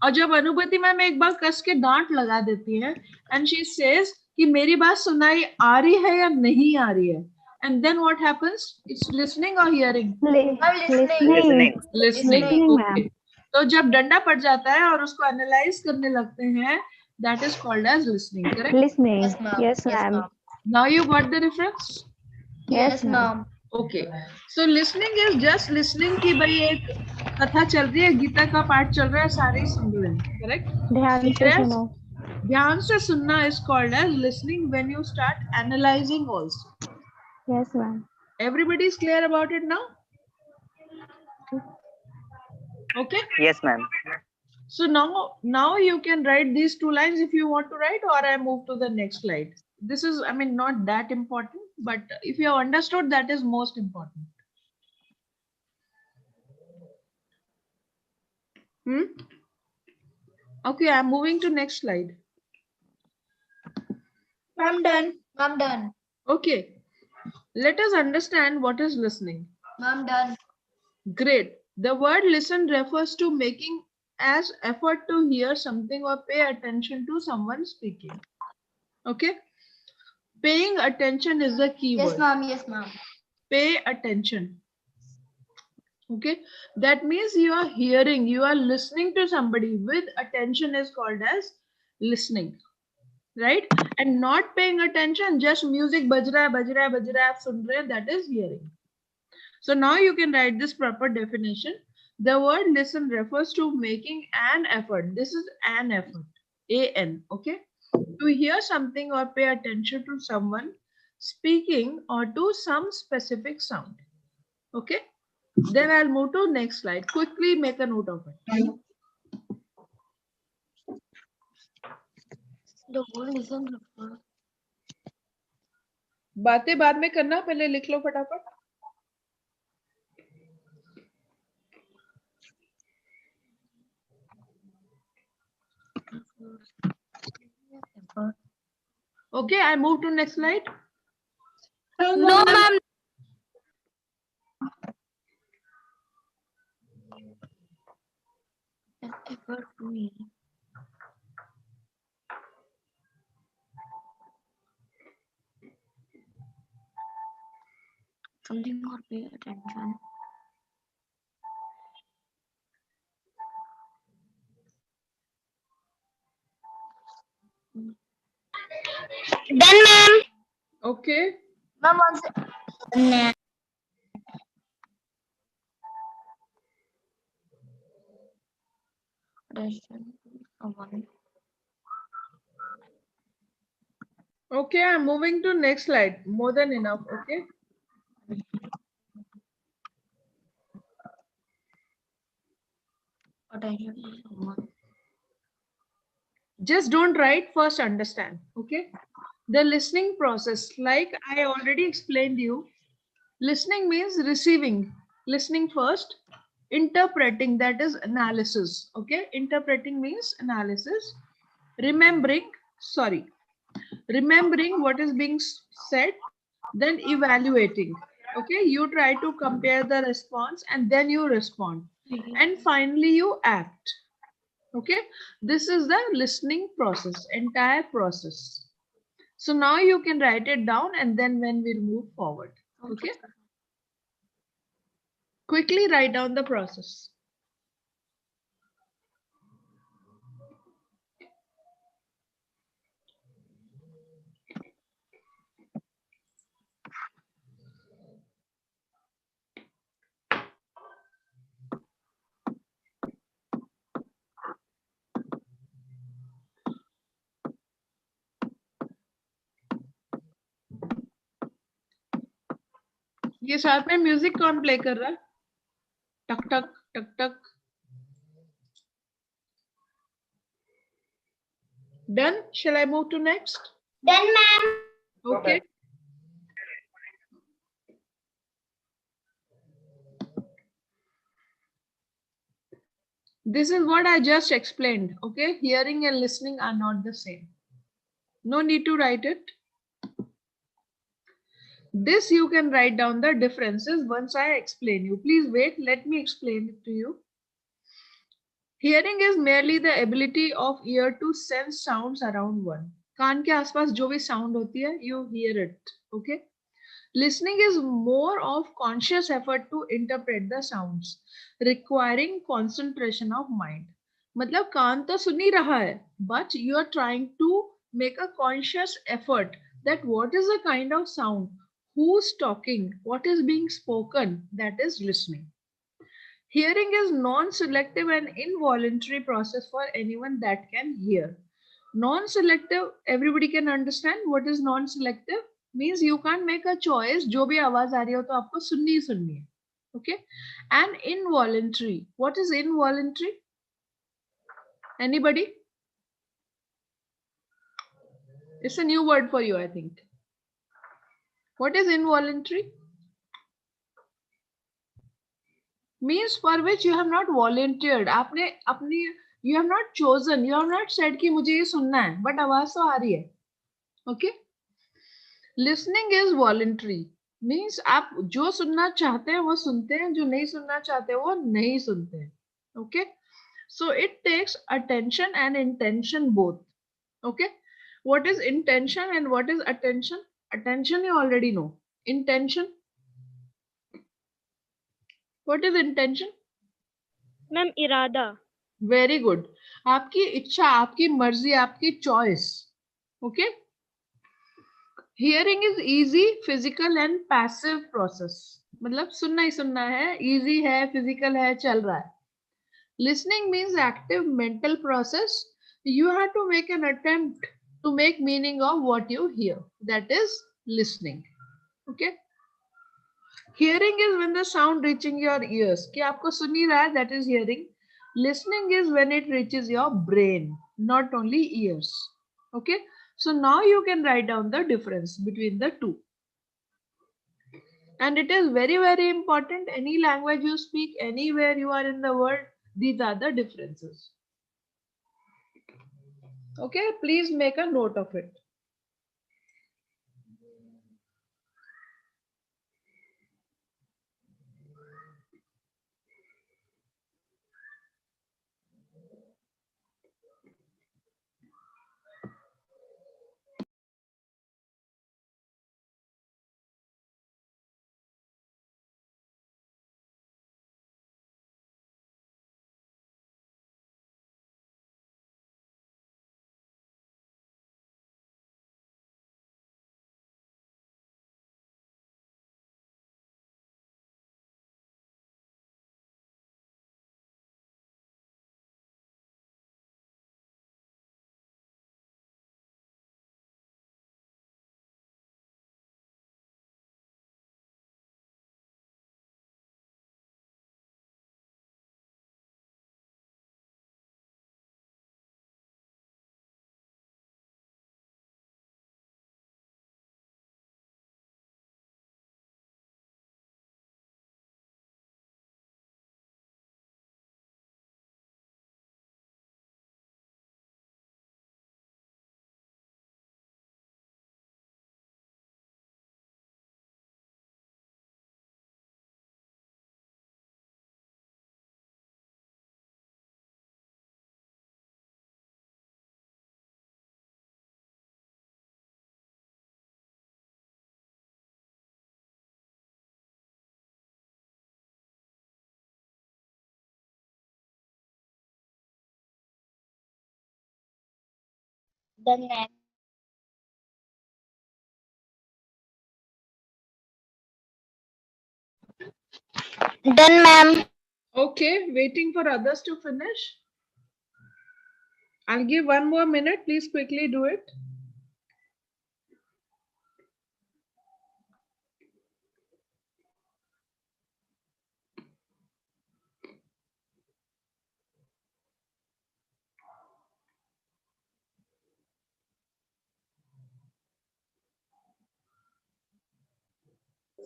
और जब अनुभूति मैम एक बार कस के डांट लगा देती है and she says कि मेरी बात सुनाई आ रही है या नहीं आ रही है, and then what happens? It's listening or hearing? Listening. Listening. ma'am. Okay. तो जब डंडा पड़ जाता है और उसको एनालाइज करने लगते हैं, that is called as listening, correct? Listening. Yes, ma'am. Yes, ma'am. Now you got the difference? Yes, ma'am. Okay. So listening is just listening कि भाई एक कथा चल रही है, गीता का पाठ चल रहा है, सारे ही सुन रहे हैं, correct? ध्यान से Whereas सुनो. ध्यान से सुनना is called as listening when you start analyzing also. Yes, ma'am. Everybody is clear about it now? Okay. Yes, ma'am. So now you can write these two lines if you want to write, or I move to the next slide. This is, I mean, not that important, but if you have understood, that is most important. Okay, I'm moving to next slide. I'm done. I'm done. Okay. Let us understand what is listening. I'm done. Great. The word listen refers to making as effort to hear something or pay attention to someone speaking. Okay. Paying attention is the key Yes, word. ma'am. Yes, ma'am. Pay attention. Okay. That means you are hearing, you are listening to somebody with attention is called as listening. Right? And not paying attention, just music baj raha hai, aap sun rahe hain, that is hearing. So now you can write this proper definition. The word listen refers to making an effort. This is an effort. A-N, okay? To hear something or pay attention to someone speaking or to some specific sound. Okay? Then I'll move to next slide. Quickly make a note of it. The word listen. बातें बाद में करना, पहले लिख लो फटाफट. Okay, I move to next slide. No, ma'am. Effort to me. Something or pay attention. Done, ma'am. Okay. Ma'am, once. Attention. Someone. Okay, I'm moving to next slide. More than enough, okay? Attention to someone. Just don't write, first understand, okay? The listening process, like I already explained you, listening means receiving. Listening first, interpreting, that is analysis, okay? Interpreting means analysis. Remembering what is being said, then evaluating. Okay, you try to compare the response and then you respond. And finally you act. Okay, this is the listening process, entire process. So now you can write it down and then when we'll move forward. Okay, quickly write down the process. ये साथ में music कौन play कर रहा है? टक टक टक टक. Done? Shall I move to next? Done, ma'am. Okay. This is what I just explained. Okay, hearing and listening are not the same. No need to write it. This you can write down the differences once I explain you. Please wait, let me explain it to you. Hearing is merely the ability of ear to sense sounds around one. कान के आसपास जो भी sound होती है, you hear it. Okay. Listening is more of conscious effort to interpret the sounds, requiring concentration of mind. मतलब कान तो सुन ही रहा है, but you are trying to make a conscious effort that what is the kind of sound, who's talking, what is being spoken, that is listening. Hearing is non-selective and involuntary process for anyone that can hear. Non-selective, everybody can understand what is non-selective. Means you can't make a choice, जो भी आवाज आ रही हो तो आपको सुननी ही सुननी है. Okay? And involuntary. What is involuntary? Anybody? It's a new word for you, I think. What is involuntary? Means for which you have not volunteered. आपने अपनी you have not chosen, you have not said कि मुझे ये सुनना है, but आवाज तो आ रही है. Okay? Listening is voluntary, means आप जो सुनना चाहते हैं वो सुनते हैं, जो नहीं सुनना चाहते वो नहीं सुनते हैं. Okay, so it takes attention and intention both. Okay, what is intention and what is attention? Attention you already know. Intention, what is intention? Ma'am इरादा. Very good. आपकी इच्छा, आपकी मर्जी, आपकी choice. Okay, hearing is easy, physical and passive process, मतलब सुनना ही सुनना है, इजी है, फिजिकल है, चल रहा है. Listening means active mental process. You have to make an attempt to make meaning of what you hear. That is listening. Okay. Hearing is when the sound reaching your ears. कि आपको सुन ही रहा है, that is hearing. Listening is when it reaches your brain, not only ears. Okay. So now you can write down the difference between the two. And it is very, very important. Any language you speak, anywhere you are in the world, these are the differences. Okay, please make a note of it. Done, ma'am. Done, ma'am. Okay, waiting for others to finish. I'll give 1 more minute. Please quickly do it.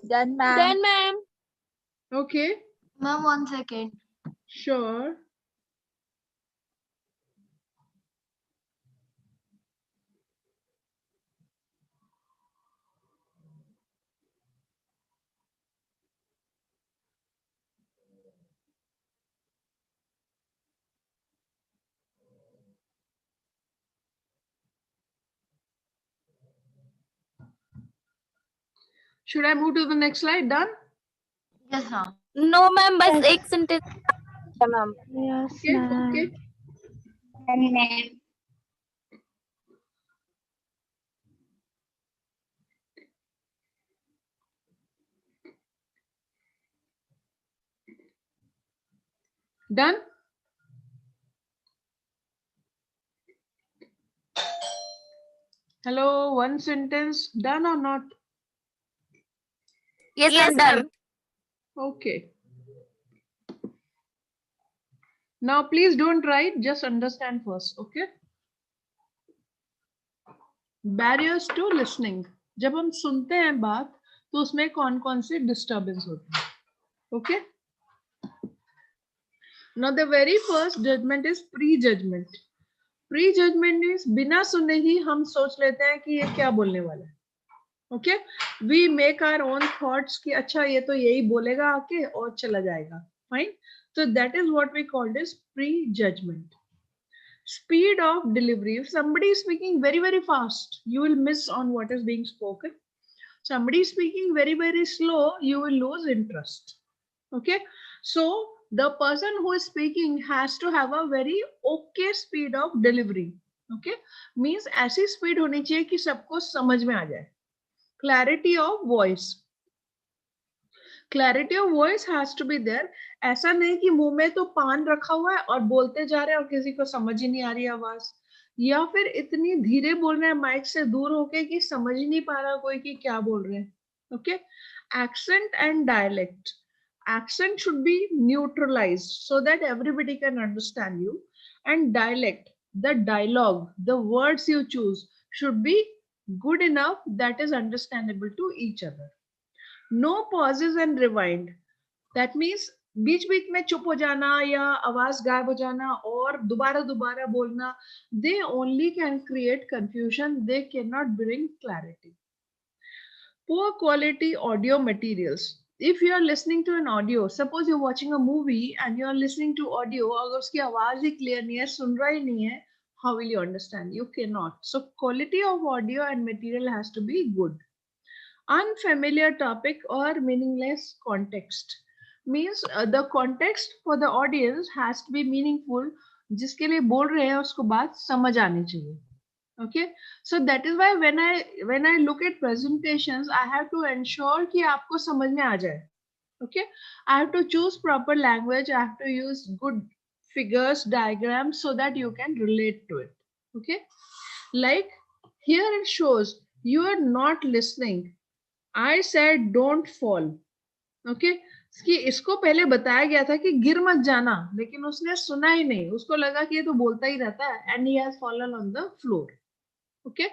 Done, ma'am. Done, ma'am. Okay, Ma'am, 1 second. sure. Should I move to the next slide? Done? Yes, ma'am. No ma'am, बस एक sentence ma'am. Yes, Okay, okay. Done, ma'am. Done? Hello, one sentence. Done or not? Yes, I'm done. Okay. Now please don't write, just understand first, okay? Barriers to listening. जब हम सुनते हैं बात तो उसमें कौन कौन से disturbance होते हैं, okay? Now the very first judgment is prejudgment. Prejudgment means बिना सुने ही हम सोच लेते हैं कि ये क्या बोलने वाला है. Okay, we make our own thoughts कि अच्छा ये तो यही बोलेगा आके और चला जाएगा. Fine. So that is what we called as prejudgment. Speed of delivery. If somebody is speaking very, very fast, you will miss on what is being spoken. Somebody is speaking very, very slow, you will lose interest. Okay. So the person who is speaking has to have a very okay speed of delivery. Okay. Means ऐसी speed होनी चाहिए कि सबको समझ में आ जाए. Clarity of voice. Clarity of voice has to be there. ऐसा नहीं कि मुंह में तो पान रखा हुआ है और बोलते जा रहे हैं और किसी को समझ ही नहीं आ रही आवाज, या फिर इतनी धीरे बोल रहे हैं माइक से दूर होके कि समझ ही नहीं पा रहा कोई कि क्या बोल रहे हैं. Okay. Accent and dialect. Accent should be neutralized so that everybody can understand you. And dialect, the dialogue, the words you choose should be good enough that is understandable to each other. No pauses and rewind. That means बीच बीच में चुप हो जाना या आवाज गायब हो जाना और दोबारा दोबारा बोलना, they only can create confusion, they cannot bring clarity. Poor quality audio materials. If you are listening to an audio, suppose you're watching a movie and you are listening to audio, अगर उसकी आवाज ही clear नहीं है, सुन रहा ही नहीं है, how will you understand? You cannot. So quality of audio and material has to be good. Unfamiliar topic or meaningless context means the context for the audience has to be meaningful. जिसके लिए बोल रहे हैं उसको बात समझ आनी चाहिए. Okay, so that is why when I look at presentations, I have to ensure कि आपको समझ में आ जाए. Okay, I have to choose proper language. I have to use good figures, diagrams, so that you can relate to it. Okay, like here it shows you are not listening. I said don't fall. Okay, कि इसको पहले बताया गया था कि गिर मत जाना, लेकिन उसने सुना ही नहीं, उसको लगा कि ये तो बोलता ही रहता है, and he has fallen on the floor. Okay,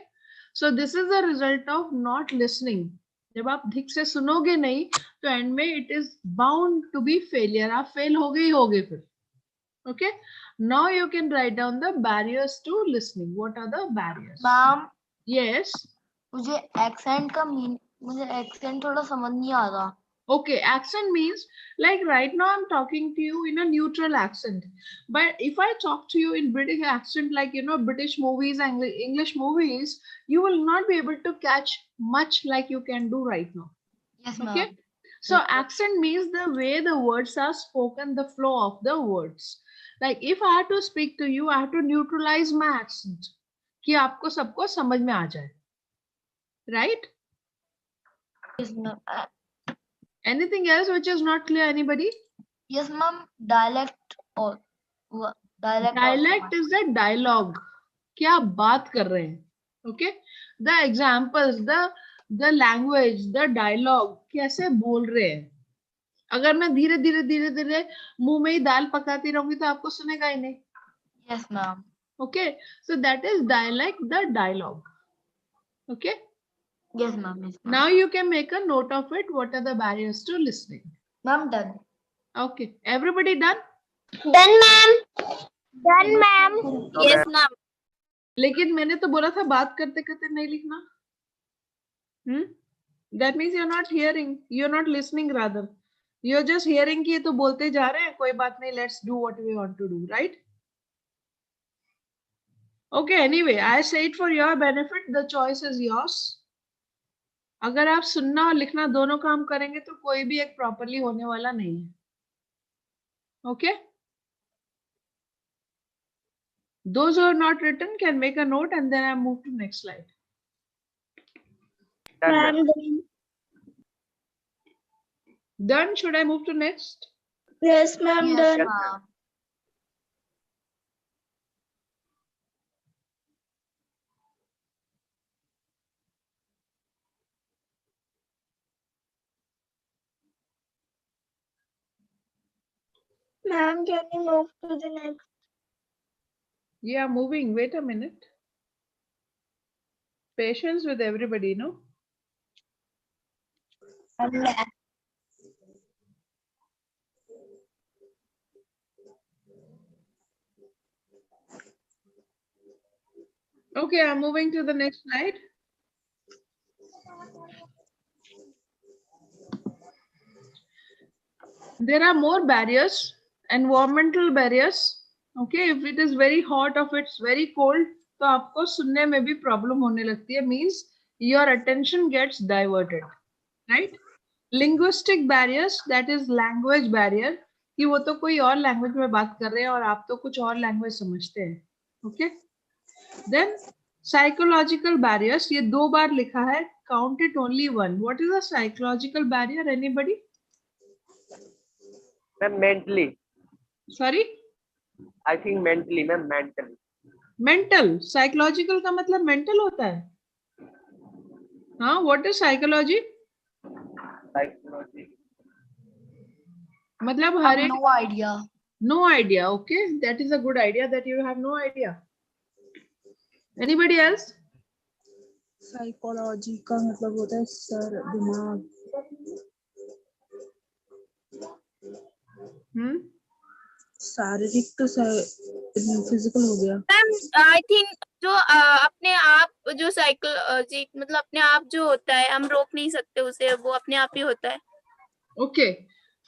so this is the result of not listening. जब आप ठीक से सुनोगे नहीं तो एंड में it is bound to be failure. आप फेल हो गए फिर. Okay, now you can write down the barriers to listening. What are the barriers? Ma'am Yes. मुझे एक्सेंट थोड़ा समझ नहीं आ रहा. Okay, accent means like right now I'm talking to you in a neutral accent, but if I talk to you in British accent, like you know British movies and English movies, you will not be able to catch much like you can do right now. Yes, Okay, ma'am. so accent means the way the words are spoken, the flow of the words. Like if I have to speak to you, I have to neutralize my accent कि आपको सबको समझ में आ जाए. Right? Yes, ma'am. Anything else which is not clear, anybody? Yes, ma'am. Dialect or Dialect is the dialogue. क्या आप बात कर रहे हैं? Okay, the examples, the language, the dialogue, कैसे बोल रहे हैं. अगर मैं धीरे धीरे मुंह में ही दाल पकाती रहूंगी तो आपको सुनेगा ही नहीं. Yes, ma'am. Okay, so that is dialect, the dialogue. Okay. Yes, ma'am. Yes, ma'am. Now you can make a note of it. What are the barriers to listening? Ma'am, done. Okay, everybody done? Done, ma'am. Done, ma'am. Yes, ma'am. लेकिन मैंने तो बोला था बात करते करते नहीं लिखना. That means you're not hearing, you're not listening rather. You're just hearing कि ये तो बोलते जा रहे हैं, कोई बात नहीं, let's do what we want to do, right? Okay, anyway, I say it for your benefit, the choice is yours. अगर आप सुनना और लिखना दोनों काम करेंगे तो कोई भी एक प्रॉपरली होने वाला नहीं है. Okay? Those who are not written can make a note and then I move to next slide. Done, ma'am. Done? Should I move to next? Yes, ma'am. Yes, Done. ma'am. Ma'am, can you move to the next? Yeah, moving. Wait a minute. Patience with everybody, no? Okay, I'm moving to the next slide. There are more barriers, environmental barriers. Okay, if it is very hot or if it's very cold, तो आपको सुनने में भी problem होने लगती है, means your attention gets diverted, right? Linguistic barriers, that is language barrier, कि वो तो कोई और language में बात कर रहे हैं और आप तो कुछ और language समझते हैं. Okay, then psychological barriers, ये 2 बार लिखा है, count it only one. What is a psychological barrier? Anybody? Ma'am mentally, Sorry, I think mentally ma'am, mentally. mental. Psychological का मतलब mental होता है. हाँ, what is psychology? साइकोलॉजी. मतलब हर एक, No idea. no idea. Okay, that is a good idea that you have no idea. Anybody else? Psychology का मतलब होता है सर, दिमाग. शारीरिक तो फिजिकल हो गया. मैम आई थिंक जो अपने आप जो साइकोलॉजी मतलब अपने आप जो होता है हम रोक नहीं सकते उसे, वो अपने आप ही होता है. Okay,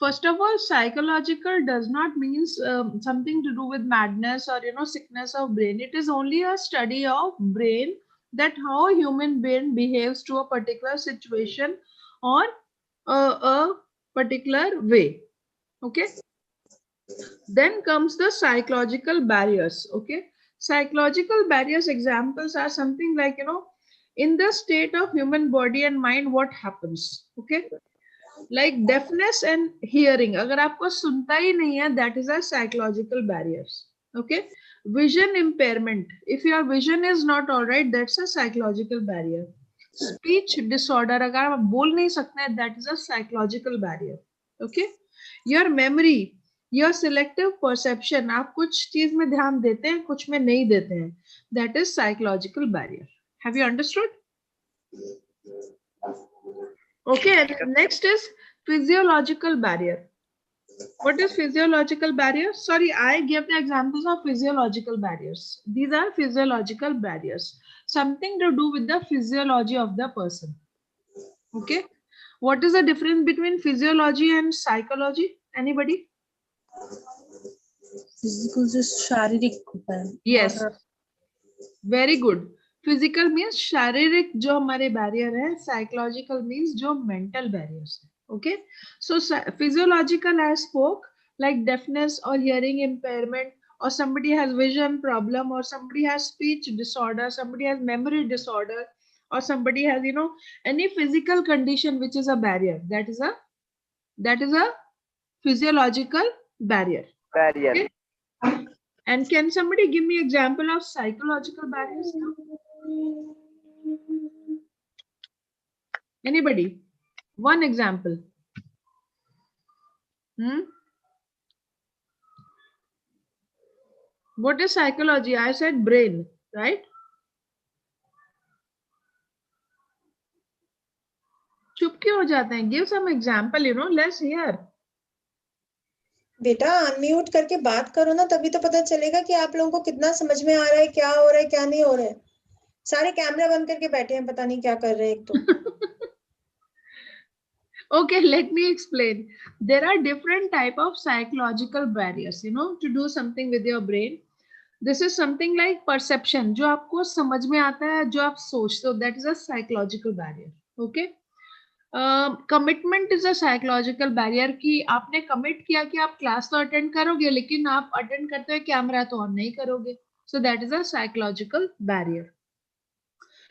first of all, psychological does not means something to do with madness or sickness of brain. It is only a study of brain, that how a human brain behaves to a particular situation or a particular way. Okay, then comes the psychological barriers. Okay, psychological barriers examples are something like in the state of human body and mind what happens. Okay, like deafness and hearing, अगर आपको सुनता ही नहीं है, that is a psychological barriers. Okay, vision impairment, if your vision is not all right, that's a psychological barrier. Speech disorder, अगर आप बोल नहीं सकते हैं, that is a psychological barrier. Okay, your memory, your selective perception, आप कुछ चीज में ध्यान देते हैं, कुछ में नहीं देते हैं, that is psychological barrier. Have you understood? Okay, and next is physiological barrier. What is physiological barrier? Sorry, I gave the examples of physiological barriers. These are physiological barriers, something to do with the physiology of the person. Okay, what is the difference between physiology and psychology? Anybody? Physical जो शारीरिक होता है. Yes, very good. Physical means शारीरिक जो हमारे barrier है, psychological means जो mental barriers है. Okay, so physiological I spoke, like deafness or hearing impairment, or somebody has vision problem, or somebody has speech disorder, somebody has memory disorder, or somebody has any physical condition which is a barrier, that is a physiological barrier. Okay? And can somebody give me example of psychological barriers now? Anybody? One example. What is psychology? I said brain, right? चुप क्यों हो जाते हैं? Give some example, let's hear. बेटा unmute करके बात करो ना, तभी तो पता चलेगा कि आप लोगों को कितना समझ में आ रहा है, क्या हो रहा है, क्या नहीं हो रहा है. सारे कैमरा बंद करके बैठे हैं, पता नहीं क्या कर रहे हैं एक तो. Okay, let me explain. There are different type of psychological barriers, to do something with your brain. This is something like perception, जो आपको समझ में आता है, जो आप सोचते हो, that is a psychological barrier. Okay. Commitment is a psychological barrier, कि आपने commit किया कि आप क्लास तो अटेंड करोगे, लेकिन आप अटेंड करते हुए कैमरा तो ऑन नहीं करोगे. So that is a psychological barrier.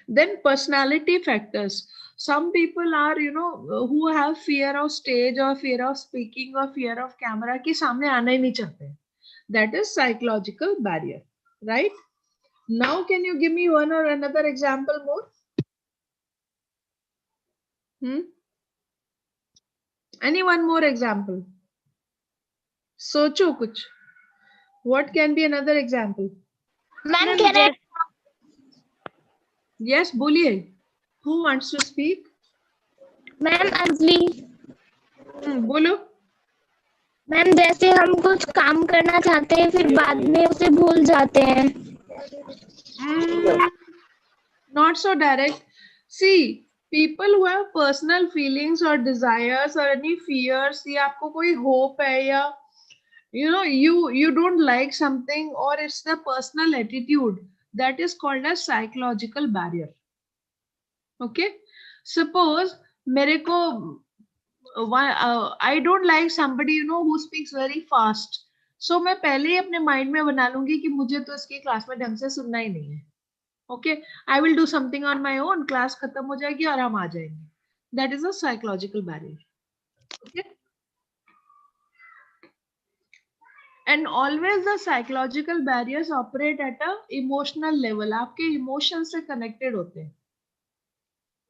Then personality factors. Some people are, who have fear of stage or fear of speaking or fear of camera, कि सामने आना ही नहीं चाहते. That is psychological barrier, right? Now, can you give me one or another example more? Any one more example? सोचो कुछ. What can be another example? Ma'am can I? Yes, बोलिए. Who wants to speak? Ma'am Anjali. बोलो. Ma'am जैसे हम कुछ काम करना चाहते हैं, फिर बाद में उसे भूल जाते हैं. Not so direct. See, people who have personal feelings or desires or any fears, या आपको कोई hope है, या you don't like something, or it's the personal attitude, that is called as psychological barrier. Okay, suppose मेरे को I don't like somebody who speaks very fast, so मैं पहले ही अपने माइंड में बना लूंगी कि मुझे तो इसकी क्लास में ढंग से सुनना ही नहीं है. Okay, I will do something on my own, class खत्म हो जाएगी और हम आ जाएंगे. That is a psychological barrier. Okay, and always the psychological barriers operate at a emotional level. आपके emotions से connected होते हैं.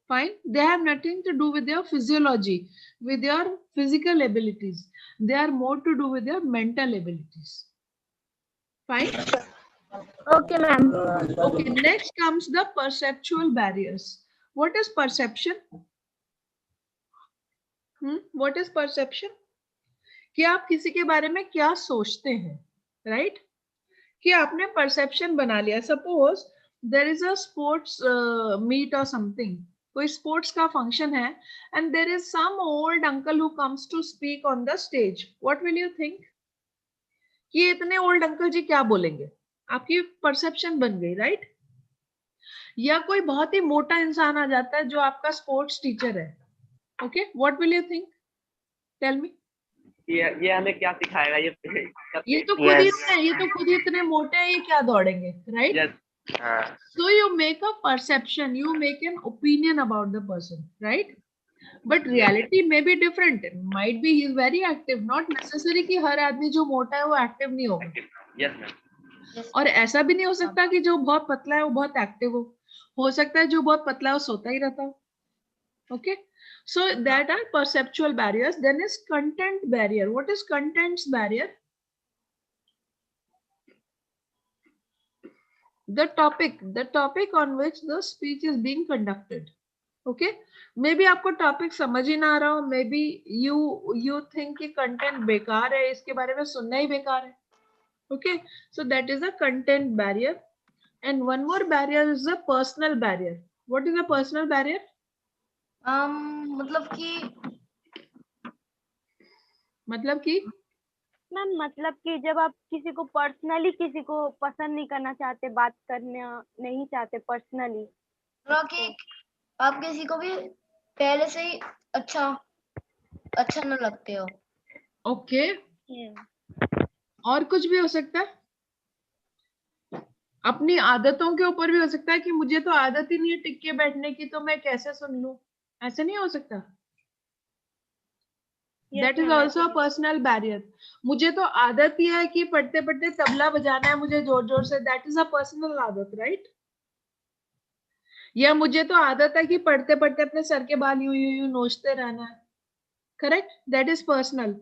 Fine, they have nothing to do with your physiology, with your physical abilities. They are more to do with your mental abilities. Fine. Okay, ma'am. Okay, next comes the perceptual barriers. What is perception? What is perception? कि आप किसी के बारे में क्या सोचते हैं, right? कि आपने perception बना लिया. Suppose there is a sports meet or something. कोई sports का function है, and there is some old uncle who comes to speak on the stage. What will you think? कि इतने old uncle जी क्या बोलेंगे? आपकी perception बन गई, right? या कोई बहुत ही मोटा इंसान आ जाता है जो आपका sports teacher है. Okay, what will you think? Tell me. ये हमें क्या सिखाएगा? ये तो खुद ही इतने मोटे हैं, ये क्या दौड़ेंगे, right? Yes. So you make a perception, you make an opinion about the person, right? But reality may be different. Might be he is very active. Not necessary कि हर आदमी जो मोटा है वो active नहीं होगा. Yes, ma'am. और ऐसा भी नहीं हो सकता कि जो बहुत पतला है वो बहुत active हो सकता है जो बहुत पतला है वो सोता ही रहता हो. Okay, so that are perceptual barriers. Then is content barrier. What is contents barrier? The topic on which the speech is being conducted. Okay, maybe आपको topic समझ ही ना आ रहा हो, maybe you think कि content बेकार है, इसके बारे में सुनना ही बेकार है. Okay, so that is a content barrier. And one more barrier is the personal barrier. What is a personal barrier? मतलब कि मैम मतलब कि जब आप किसी को पर्सनली किसी को पसंद नहीं करना चाहते, बात करना नहीं चाहते पर्सनली, कि आप किसी को भी पहले से ही अच्छा न लगते हो. ओके, और कुछ भी हो सकता है. अपनी आदतों के ऊपर भी हो सकता है कि मुझे तो आदत ही नहीं है टिक के बैठने की, तो मैं कैसे सुन लूं. ऐसे नहीं हो सकता. That is also a personal barrier. मुझे तो आदत ही है कि पढ़ते पढ़ते तबला बजाना है मुझे जोर जोर से. That is a personal आदत, right? या मुझे तो आदत है कि पढ़ते पढ़ते अपने सर के बाल यूं नोचते रहना है. Correct? That is personal.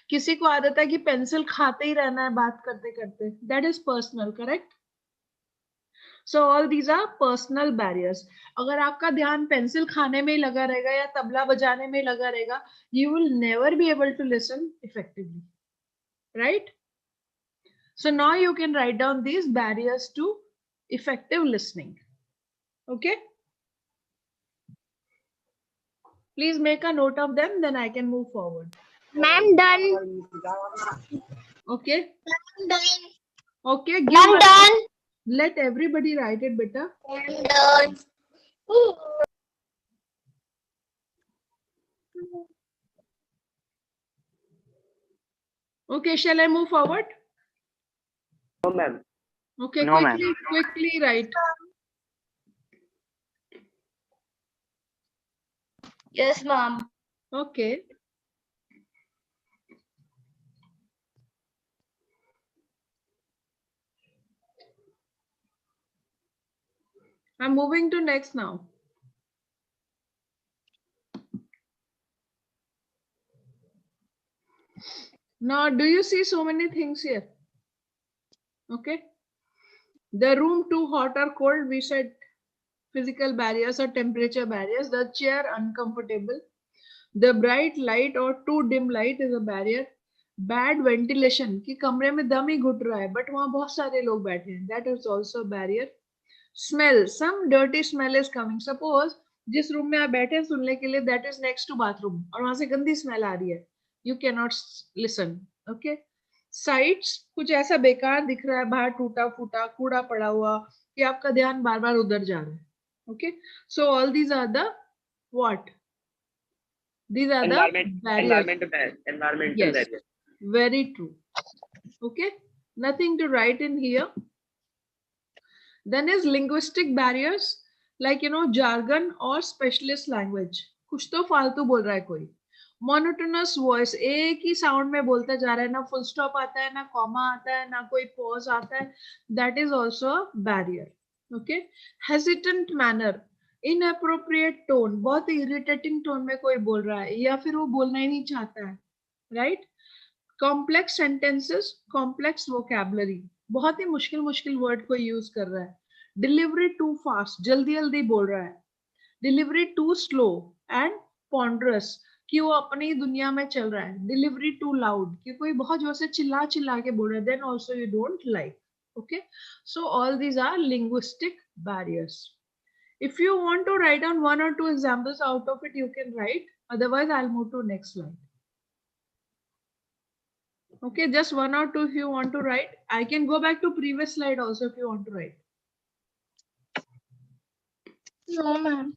किसी को आदत है कि पेंसिल खाते ही रहना है बात करते करते. That is personal, correct? So all these are personal barriers. अगर आपका ध्यान पेंसिल खाने में ही लगा रहेगा या तबला बजाने में लगा रहेगा, you will never be able to listen effectively, right? So now you can write down these barriers to effective listening. Okay, please make a note of them, then I can move forward. Ma'am, done. Okay, Done. okay, Ma'am, done. Let everybody write it, beta. I'm done. Okay, shall I move forward? No, ma'am. Okay, No, quickly write. Yes, ma'am. Okay. I'm moving to next now. Now, do you see so many things here? Okay. The room too hot or cold, we said physical barriers or temperature barriers. The chair uncomfortable. The bright light or too dim light is a barrier. Bad ventilation, कि कमरे में दम ही घुट रहा है, but वहाँ बहुत सारे लोग बैठे हैं. That is also a barrier. Smell, some dirty smell is coming. Suppose जिस रूम में आप बैठे हैं सुनने के लिए, that is next to bathroom, और वहां से गंदी स्मेल आ रही है, you can not listen. Okay. Sites, कुछ ऐसा बेकार दिख रहा है, बाहर टूटा फूटा कूड़ा पड़ा हुआ, कि आपका ध्यान बार बार उधर जा रहा है. Okay. So all these are the what, these are the barriers. Environmental Yes, barriers. very true. Okay, nothing to write in here. Then is linguistic barriers, like jargon or specialist language. कुछ तो फालतू बोल रहा है कोई. Monotonous voice, एक ही sound में बोलता जा रहा है, ना फुल स्टॉप आता है, ना कॉमा आता है, ना कोई पॉज आता है. That is also a barrier. Okay. Hesitant manner, inappropriate tone, बहुत इरिटेटिंग टोन में कोई बोल रहा है या फिर वो बोलना ही नहीं चाहता है. Right. Complex sentences, complex vocabulary, बहुत ही मुश्किल मुश्किल वर्ड को यूज कर रहा है. डिलीवरी टू फास्ट, जल्दी जल्दी बोल रहा है. डिलीवरी टू स्लो एंड पॉन्डरस, कि वो अपनी दुनिया में चल रहा है. डिलीवरी टू लाउड, कि कोई बहुत जोर से चिल्ला चिल्ला के बोल रहा है, then also you don't like. Okay, so all these are linguistic barriers. If you want to write down 1 or 2 examples out of it, you can write. Otherwise, I'll move to next slide. Okay, just 1 or 2 if you want to write. I can go back to previous slide also if you want to write. No, ma'am.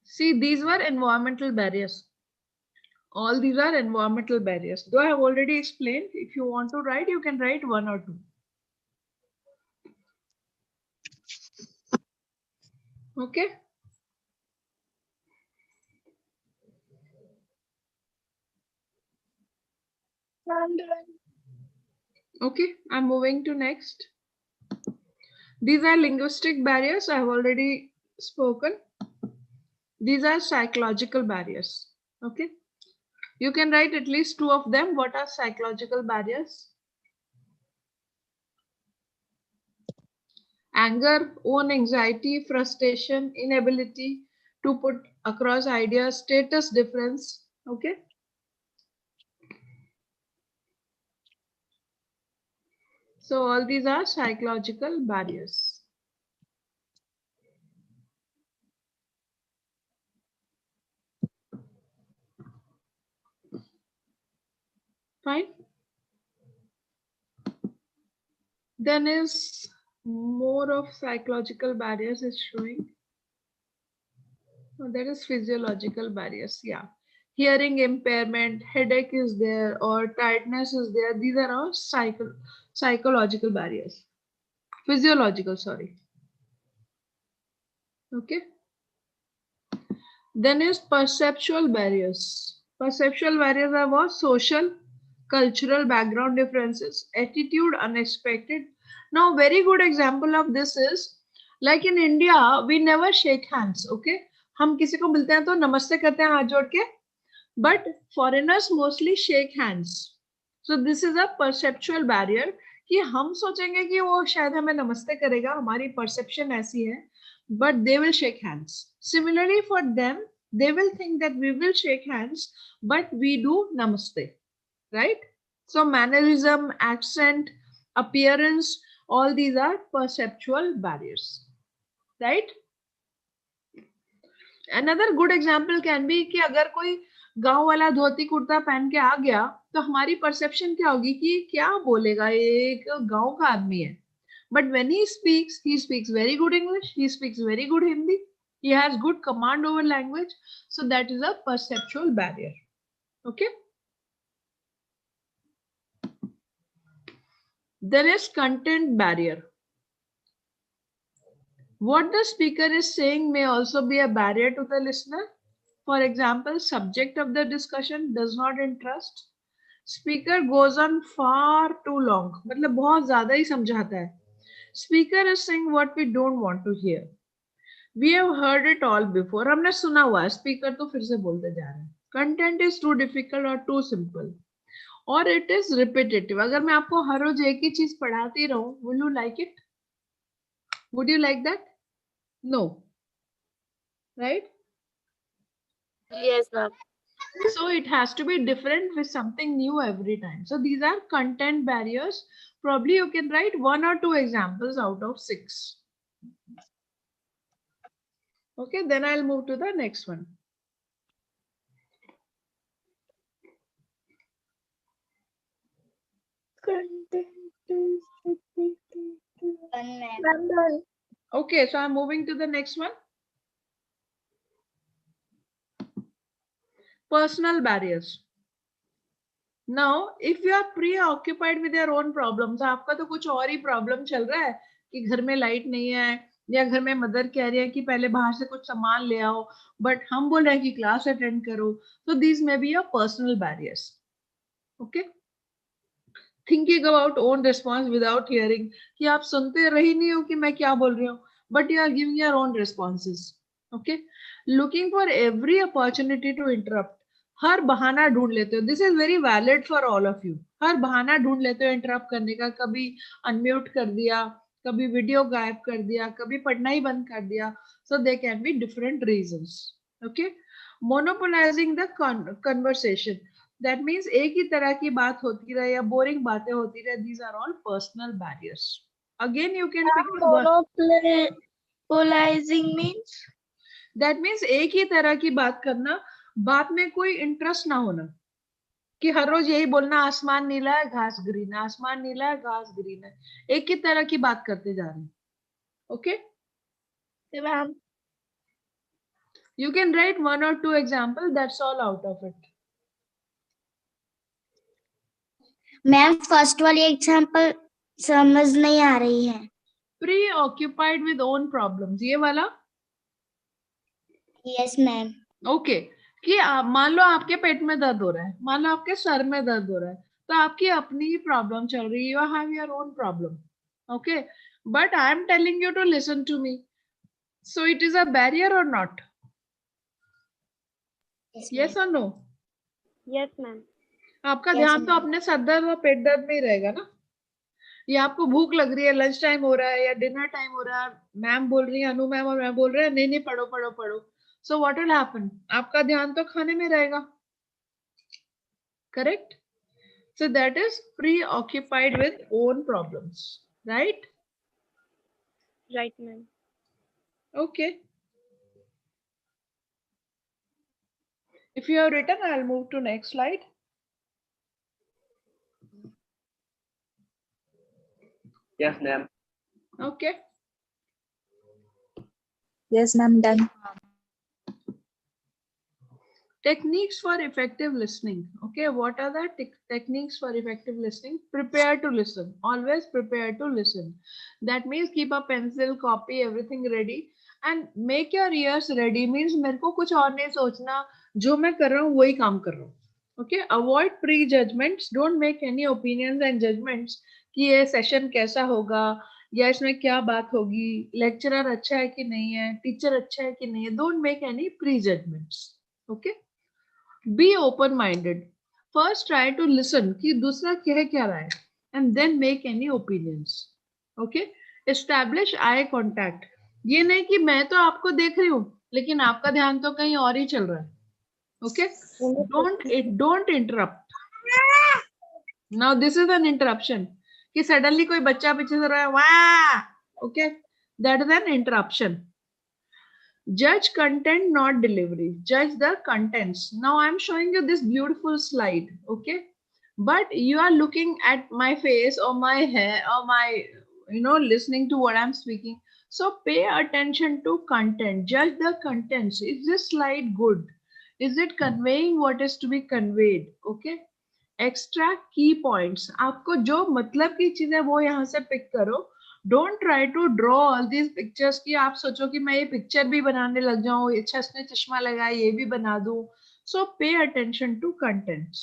See, these were environmental barriers. All these are environmental barriers. Though I have already explained, if you want to write, you can write 1 or 2. Okay. Okay, I'm moving to next. These are linguistic barriers. I have already spoken. These are psychological barriers. Okay. You can write at least 2 of them. What are psychological barriers? Anger, own anxiety, frustration, inability to put across ideas, status difference. Okay. So all these are psychological barriers. Fine. Then is more of psychological barriers is showing. Oh, that is physiological barriers. Yeah. Hearing impairment, headache is there, or tiredness is there. These are all psychological barriers. Physiological, sorry. Okay. Then is perceptual barriers. Perceptual barriers are what? Social, cultural background differences, attitude, unexpected. Now, very good example of this is, like in India, we never shake hands. Okay. हम किसी को मिलते हैं तो नमस्ते करते हैं हाथ जोड़ के, but foreigners mostly shake hands. So this is a perceptual barrier कि हम सोचेंगे कि वो शायद हमें नमस्ते करेगा, हमारी perception ऐसी है, but they will shake hands. Similarly for them, they will think that we will shake hands, but we do namaste, right? So mannerism, accent, appearance, all these are perceptual barriers, right? Another good example can be कि अगर कोई गांव वाला धोती कुर्ता पहन के आ गया तो हमारी परसेप्शन क्या होगी कि क्या बोलेगा, ये एक गांव का आदमी है. But when he speaks very good English, he speaks very good Hindi, he has good command over language. So that is a perceptual barrier. Okay. There is content barrier. What the speaker is saying may also be a barrier to the listener. For example, subject of the discussion does not interest. Speaker goes on far too long. मतलब बहुत ज़्यादा ही समझाता है. Speaker is saying what we don't want to hear. We have heard it all before. हमने सुना हुआ है. Speaker तो फिर से बोलते जा रहे हैं. Content is too difficult or too simple. Or it is repetitive. अगर मैं आपको हर रोज एक ही चीज पढ़ाती रहूं, will you like it? Would you like that? No. Right? Yes, ma'am. So it has to be different with something new every time. So these are content barriers. Probably you can write 1 or 2 examples out of 6. Okay, then I'll move to the next one. Okay, so I'm moving to the next one. Personal barriers. Now, if you are preoccupied with your own problems, आपका तो कुछ और ही problem चल रहा है कि घर में लाइट नहीं है या घर में मदर कह रही है कि पहले बाहर से कुछ सामान ले आओ, बट हम बोल रहे हैं कि क्लास अटेंड करो. So these may be your personal barriers. Okay? Thinking about own response without hearing, कि आप सुनते रही नहीं हो कि मैं क्या बोल रही हूँ, but you are giving your own responses. Okay? Looking for every opportunity to interrupt. हर बहाना ढूंढ लेते हो. This is very valid for all of you. हर बहाना ढूंढ लेते हो इंटरप्ट करने का. कभी अनम्यूट कर दिया, कभी वीडियो गायब कर दिया, कभी पढ़ना ही बंद कर दिया. So they can be different reasons. Okay. Monopolising the conversation. That means एक ही तरह की बात होती रहे या बोरिंग बातें होती रहे. These are all personal barriers. Again you can pick monopolising means, that means एक ही तरह की बात करना, बात में कोई इंटरेस्ट ना होना, कि हर रोज यही बोलना आसमान नीला है घास ग्रीन है, आसमान नीला है घास ग्रीन है. एक ही तरह की बात करते जा रहे हैं. Okay, ma'am. You can write 1 or 2 example. That's all out of it. Ma'am first वाली एग्जांपल समझ नहीं आ रही है. Pre occupied with own problems, ये वाला. Yes ma'am. ओके, कि मान लो आपके पेट में दर्द हो रहा है, मान लो आपके सर में दर्द हो रहा है, तो आपकी अपनी ही प्रॉब्लम चल रही है. You have your own problem. Okay, but I am telling you to listen to me. So it is a barrier or not? Yes or no? Yes ma'am. आपका ध्यान तो अपने सर दर्द और पेट दर्द में ही रहेगा ना. या आपको भूख लग रही है, लंच टाइम हो रहा है या डिनर टाइम हो रहा है, मैम बोल रही है, अनु मैम और मैं बोल रहे हैं नहीं नहीं पढ़ो पढ़ो पढ़ो. So what will happen? आपका ध्यान तो खाने में रहेगा. Correct? So that is pre occupied with own problems. Right? Right ma'am. Okay. If you have written, I'll move to next slide. Yes, ma'am. Okay. Yes, ma'am. Done. Techniques for effective listening. Okay, what are the techniques for effective listening? Prepare to listen. Always prepare to listen. That means keep a pencil, copy, everything ready. And make your ears ready. Means मेरे को कुछ और नहीं सोचना, जो मैं कर रहा हूँ वही काम कर रहा हूँ. Okay, avoid prejudgments. Don't make any opinions and judgments कि ये सेशन कैसा होगा या इसमें क्या बात होगी, लेक्चरर अच्छा है कि नहीं है, टीचर अच्छा है कि नहीं है. Don't make any prejudgments. Okay. Be open-minded. First, try to listen कि दूसरा कह क्या रहा है, and then make any opinions. Okay. Establish eye contact. ये नहीं कि मैं तो आपको देख रही हूँ लेकिन आपका ध्यान तो कहीं और ही चल रहा है. Okay. Don't interrupt. Now this is an interruption. कि suddenly कोई बच्चा पीछे से रहा है वाह. Okay. That is an interruption. Judge content, not delivery. Judge the contents. Now I am showing you this beautiful slide. Okay. But you are looking at my face or my hair or my, listening to what I'm speaking. So pay attention to content. Judge the contents. Is this slide good? Is it conveying what is to be conveyed? Okay. Extract key points. आपको जो मतलब की चीज है वो यहाँ से pick करो. Don't try to draw all these pictures कि आप सोचो कि मैं ये पिक्चर भी बनाने लग जाऊं, अच्छा इसने चश्मा लगाया ये भी बना दूं. So pay attention to contents.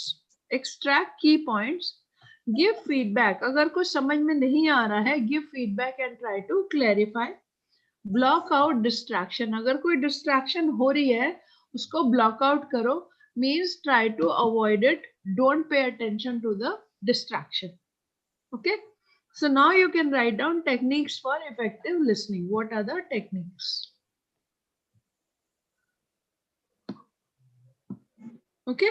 Extract key points. Give feedback. अगर कुछ समझ में नहीं आ रहा है, give feedback and try to clarify. Block out distraction. अगर कोई distraction हो रही है उसको block out करो. Means try to avoid it. Don't pay attention to the distraction. Okay. So now you can write down techniques for effective listening. What are the techniques? Okay.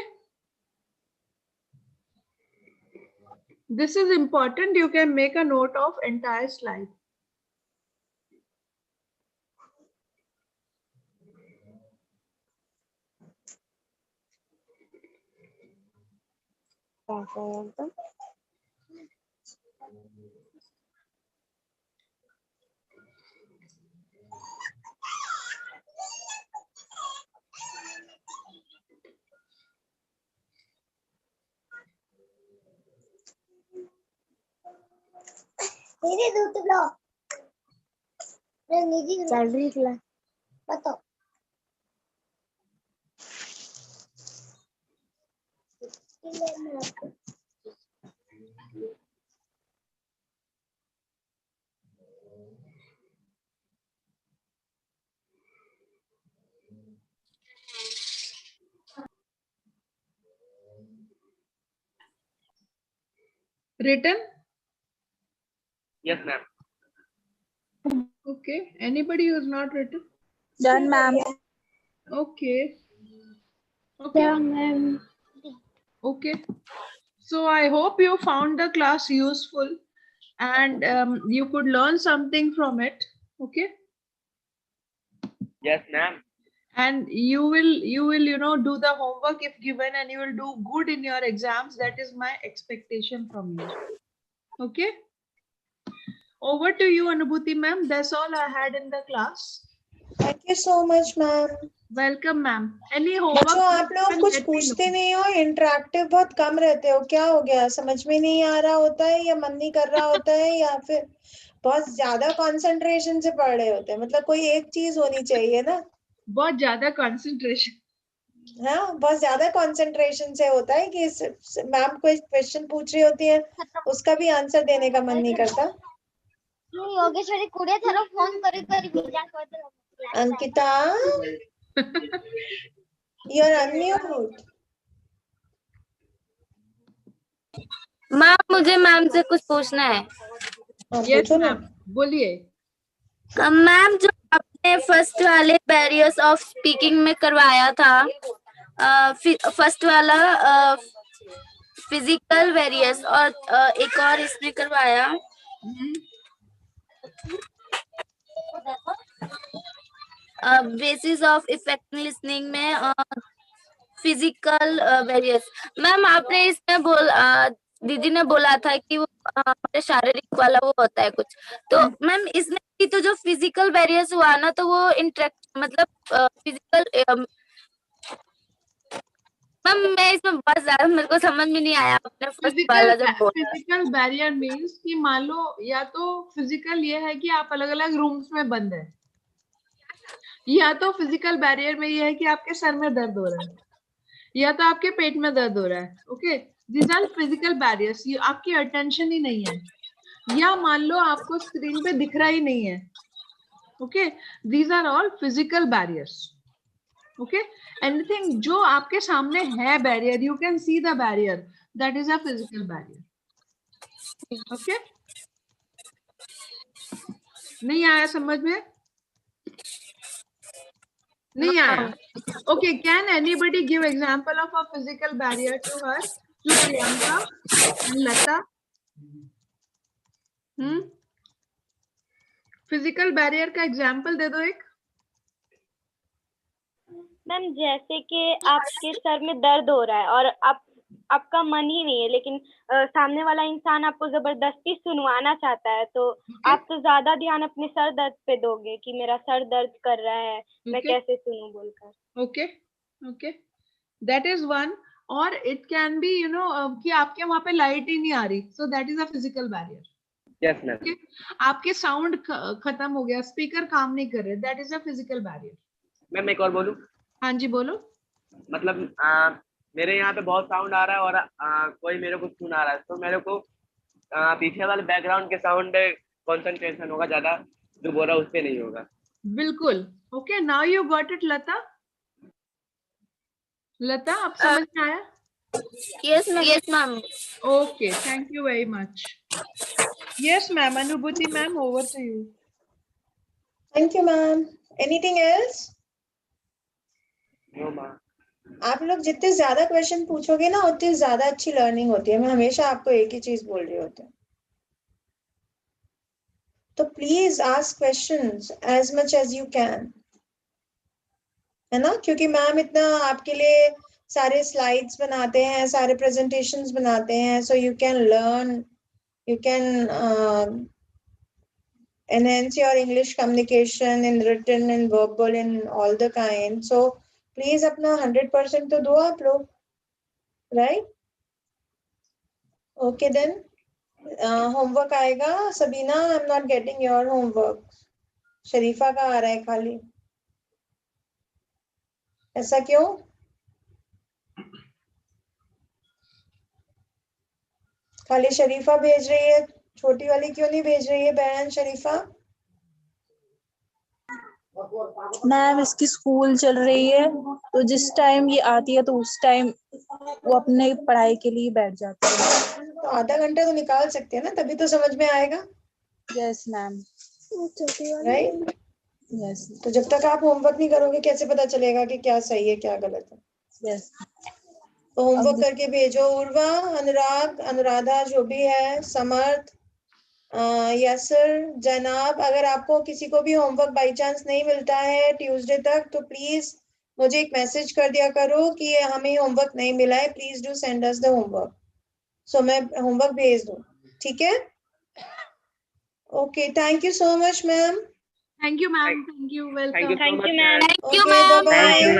This is important. You can make a note of entire slide. बताओ। Written? Yes, ma'am. Okay. Anybody who's not written? Done, ma'am. Okay. Okay. Yeah, ma'am. Okay. So I hope you found the class useful and you could learn something from it. Okay. Yes, ma'am. And you will do the homework if given, and you will do good in your exams. That is my expectation from you. Okay. Over to you, Anubhuti ma'am. That's all I had in the class. Thank you so much, ma'am. Welcome, ma'am. Any homework? बच्चों आप लोग कुछ पूछते नहीं हो, interactive बहुत कम रहते हो, क्या हो गया? समझ में नहीं आ रहा होता है, या मन नहीं कर रहा होता है, या फिर बहुत ज्यादा कंसंट्रेशन से पढ़ रहे होते हैं? मतलब कोई एक चीज होनी चाहिए ना। बहुत ज्यादा कंसंट्रेशन। हाँ, बहुत ज्यादा कंसंट्रेशन से होता है कि मैम कोई क्वेश्चन पूछ रही होती है, उसका भी आंसर देने का मन नहीं करता। योगेश्वरी कुड़े थरो फोन करी बीजा कर Ankita, you are unmute. Ma'am मुझे मैम से कुछ पूछना है। यस मैम, बोलिए। मैम जो आपने फर्स्ट वाले बैरियर्स ऑफ स्पीकिंग में करवाया था, फर्स्ट वाला फिजिकल बैरियर्स, और एक और इसमें करवाया बेसिस ऑफ इफेक्टिव लिसनिंग में फिजिकल बैरियर्स। मैम आपने इसमें दीदी ने बोला था कि वो हमारे शारीरिक वाला वो होता है कुछ, तो मैम इसमें भी तो जो फिजिकल बैरियर्स हुआ ना, तो वो इंटरेक्ट मतलब फिजिकल। मैम मैं इसमें बहुत ज्यादा मेरे को समझ में नहीं आया आपने फर्स्ट वाला जब बोला। फिजिकल बैरियर मींस कि मान लो या तो फिजिकल ये है कि आप अलग अलग रूम्स में बंद है, या तो फिजिकल बैरियर में ये है कि आपके सर में दर्द हो रहा है, या तो आपके पेट में दर्द हो रहा है। Okay, this are physical barriers. ये आपकी अटेंशन ही नहीं है, या मान लो आपको स्क्रीन पे दिख रहा ही नहीं है। Okay, these are all physical barriers. Okay, anything जो आपके सामने है barrier, you can see the barrier, that is a physical barrier. Okay, नहीं आया समझ में? नहीं आया? Okay, can anybody give example of a physical barrier to her, to Priyanka and Lata? Physical barrier का एग्जांपल दे दो एक। मैम जैसे कि आपके सर में दर्द हो रहा है और आपका मन ही नहीं है, लेकिन सामने वाला इंसान आपको जबरदस्ती सुनवाना चाहता है, तो आप तो ज्यादा ध्यान अपने सर दर्द पे दोगे कि मेरा सर दर्द कर रहा है, मैं कैसे सुनूं बोलकर। Okay okay, that is one. और इट कैन बी कि आपके वहां पे लाइट ही नहीं आ रही, सो that is a physical barrier. Yes ma'am. आपके साउंड खत्म हो गया, स्पीकर काम नहीं कर रहे, that is a physical barrier. Ma'am एक और बोलूं? हाँ जी बोलो। मतलब मेरे यहाँ पे बहुत साउंड आ रहा है और कोई मेरे को सुन आ रहा है, तो मेरे को पीछे वाले बैकग्राउंड के साउंड पे कंसंट्रेशन होगा ज्यादा, जो बोल रहा है उस पे नहीं होगा। बिल्कुल। Okay, now you got it Lata. Lata, आप समझ में आया? Yes ma'am. Okay, thank you very much. Yes ma'am, Anubhuti ma'am, over to you. Thank you ma'am. Anything else? No ma'am. आप लोग जितने ज्यादा क्वेश्चन पूछोगे ना, उतनी ज्यादा अच्छी लर्निंग होती है। मैं हमेशा आपको एक ही चीज बोल रही होती हूँ, तो please ask questions as much as you can, है ना? क्योंकि मैम इतना आपके लिए सारे स्लाइड्स बनाते हैं, सारे प्रेजेंटेशंस बनाते हैं, so you can learn, you can enhance your English communication in written and verbal and all the kind. So please अपना 100% तो दो आप लोग, right? Okay then. होमवर्क आएगा Sabina, I am not getting your homework. शरीफा का आ रहा है खाली, ऐसा क्यों? खाली शरीफा भेज रही है, छोटी वाली क्यों नहीं भेज रही है बहन शरीफा? मैम इसकी स्कूल चल रही है, तो जिस टाइम ये आती है तो उस टाइम वो अपने पढ़ाई के लिए बैठ जाती है. तो आधा घंटा तो निकाल सकते हैं ना, तभी तो समझ में आएगा. Yes ma'am. राइट. यस. तो जब तक आप होमवर्क नहीं करोगे कैसे पता चलेगा कि क्या सही है क्या गलत है? यस. तो होमवर्क करके भेजो. उर्वा, अनुराग, अनुराधा जो भी है, समर्थ, यसर, जनाब, अगर आपको किसी को भी होमवर्क बाई चांस नहीं मिलता है ट्यूसडे तक तो प्लीज मुझे एक मैसेज कर दिया करो कि हमें होमवर्क नहीं मिला है, please do send us the homework. So मैं होमवर्क भेज दूं, ठीक है? Okay, thank you so much ma'am. Thank you, ma'am. Thank you. Welcome. Thank you so much, ma'am. ma'am. Okay, bye bye.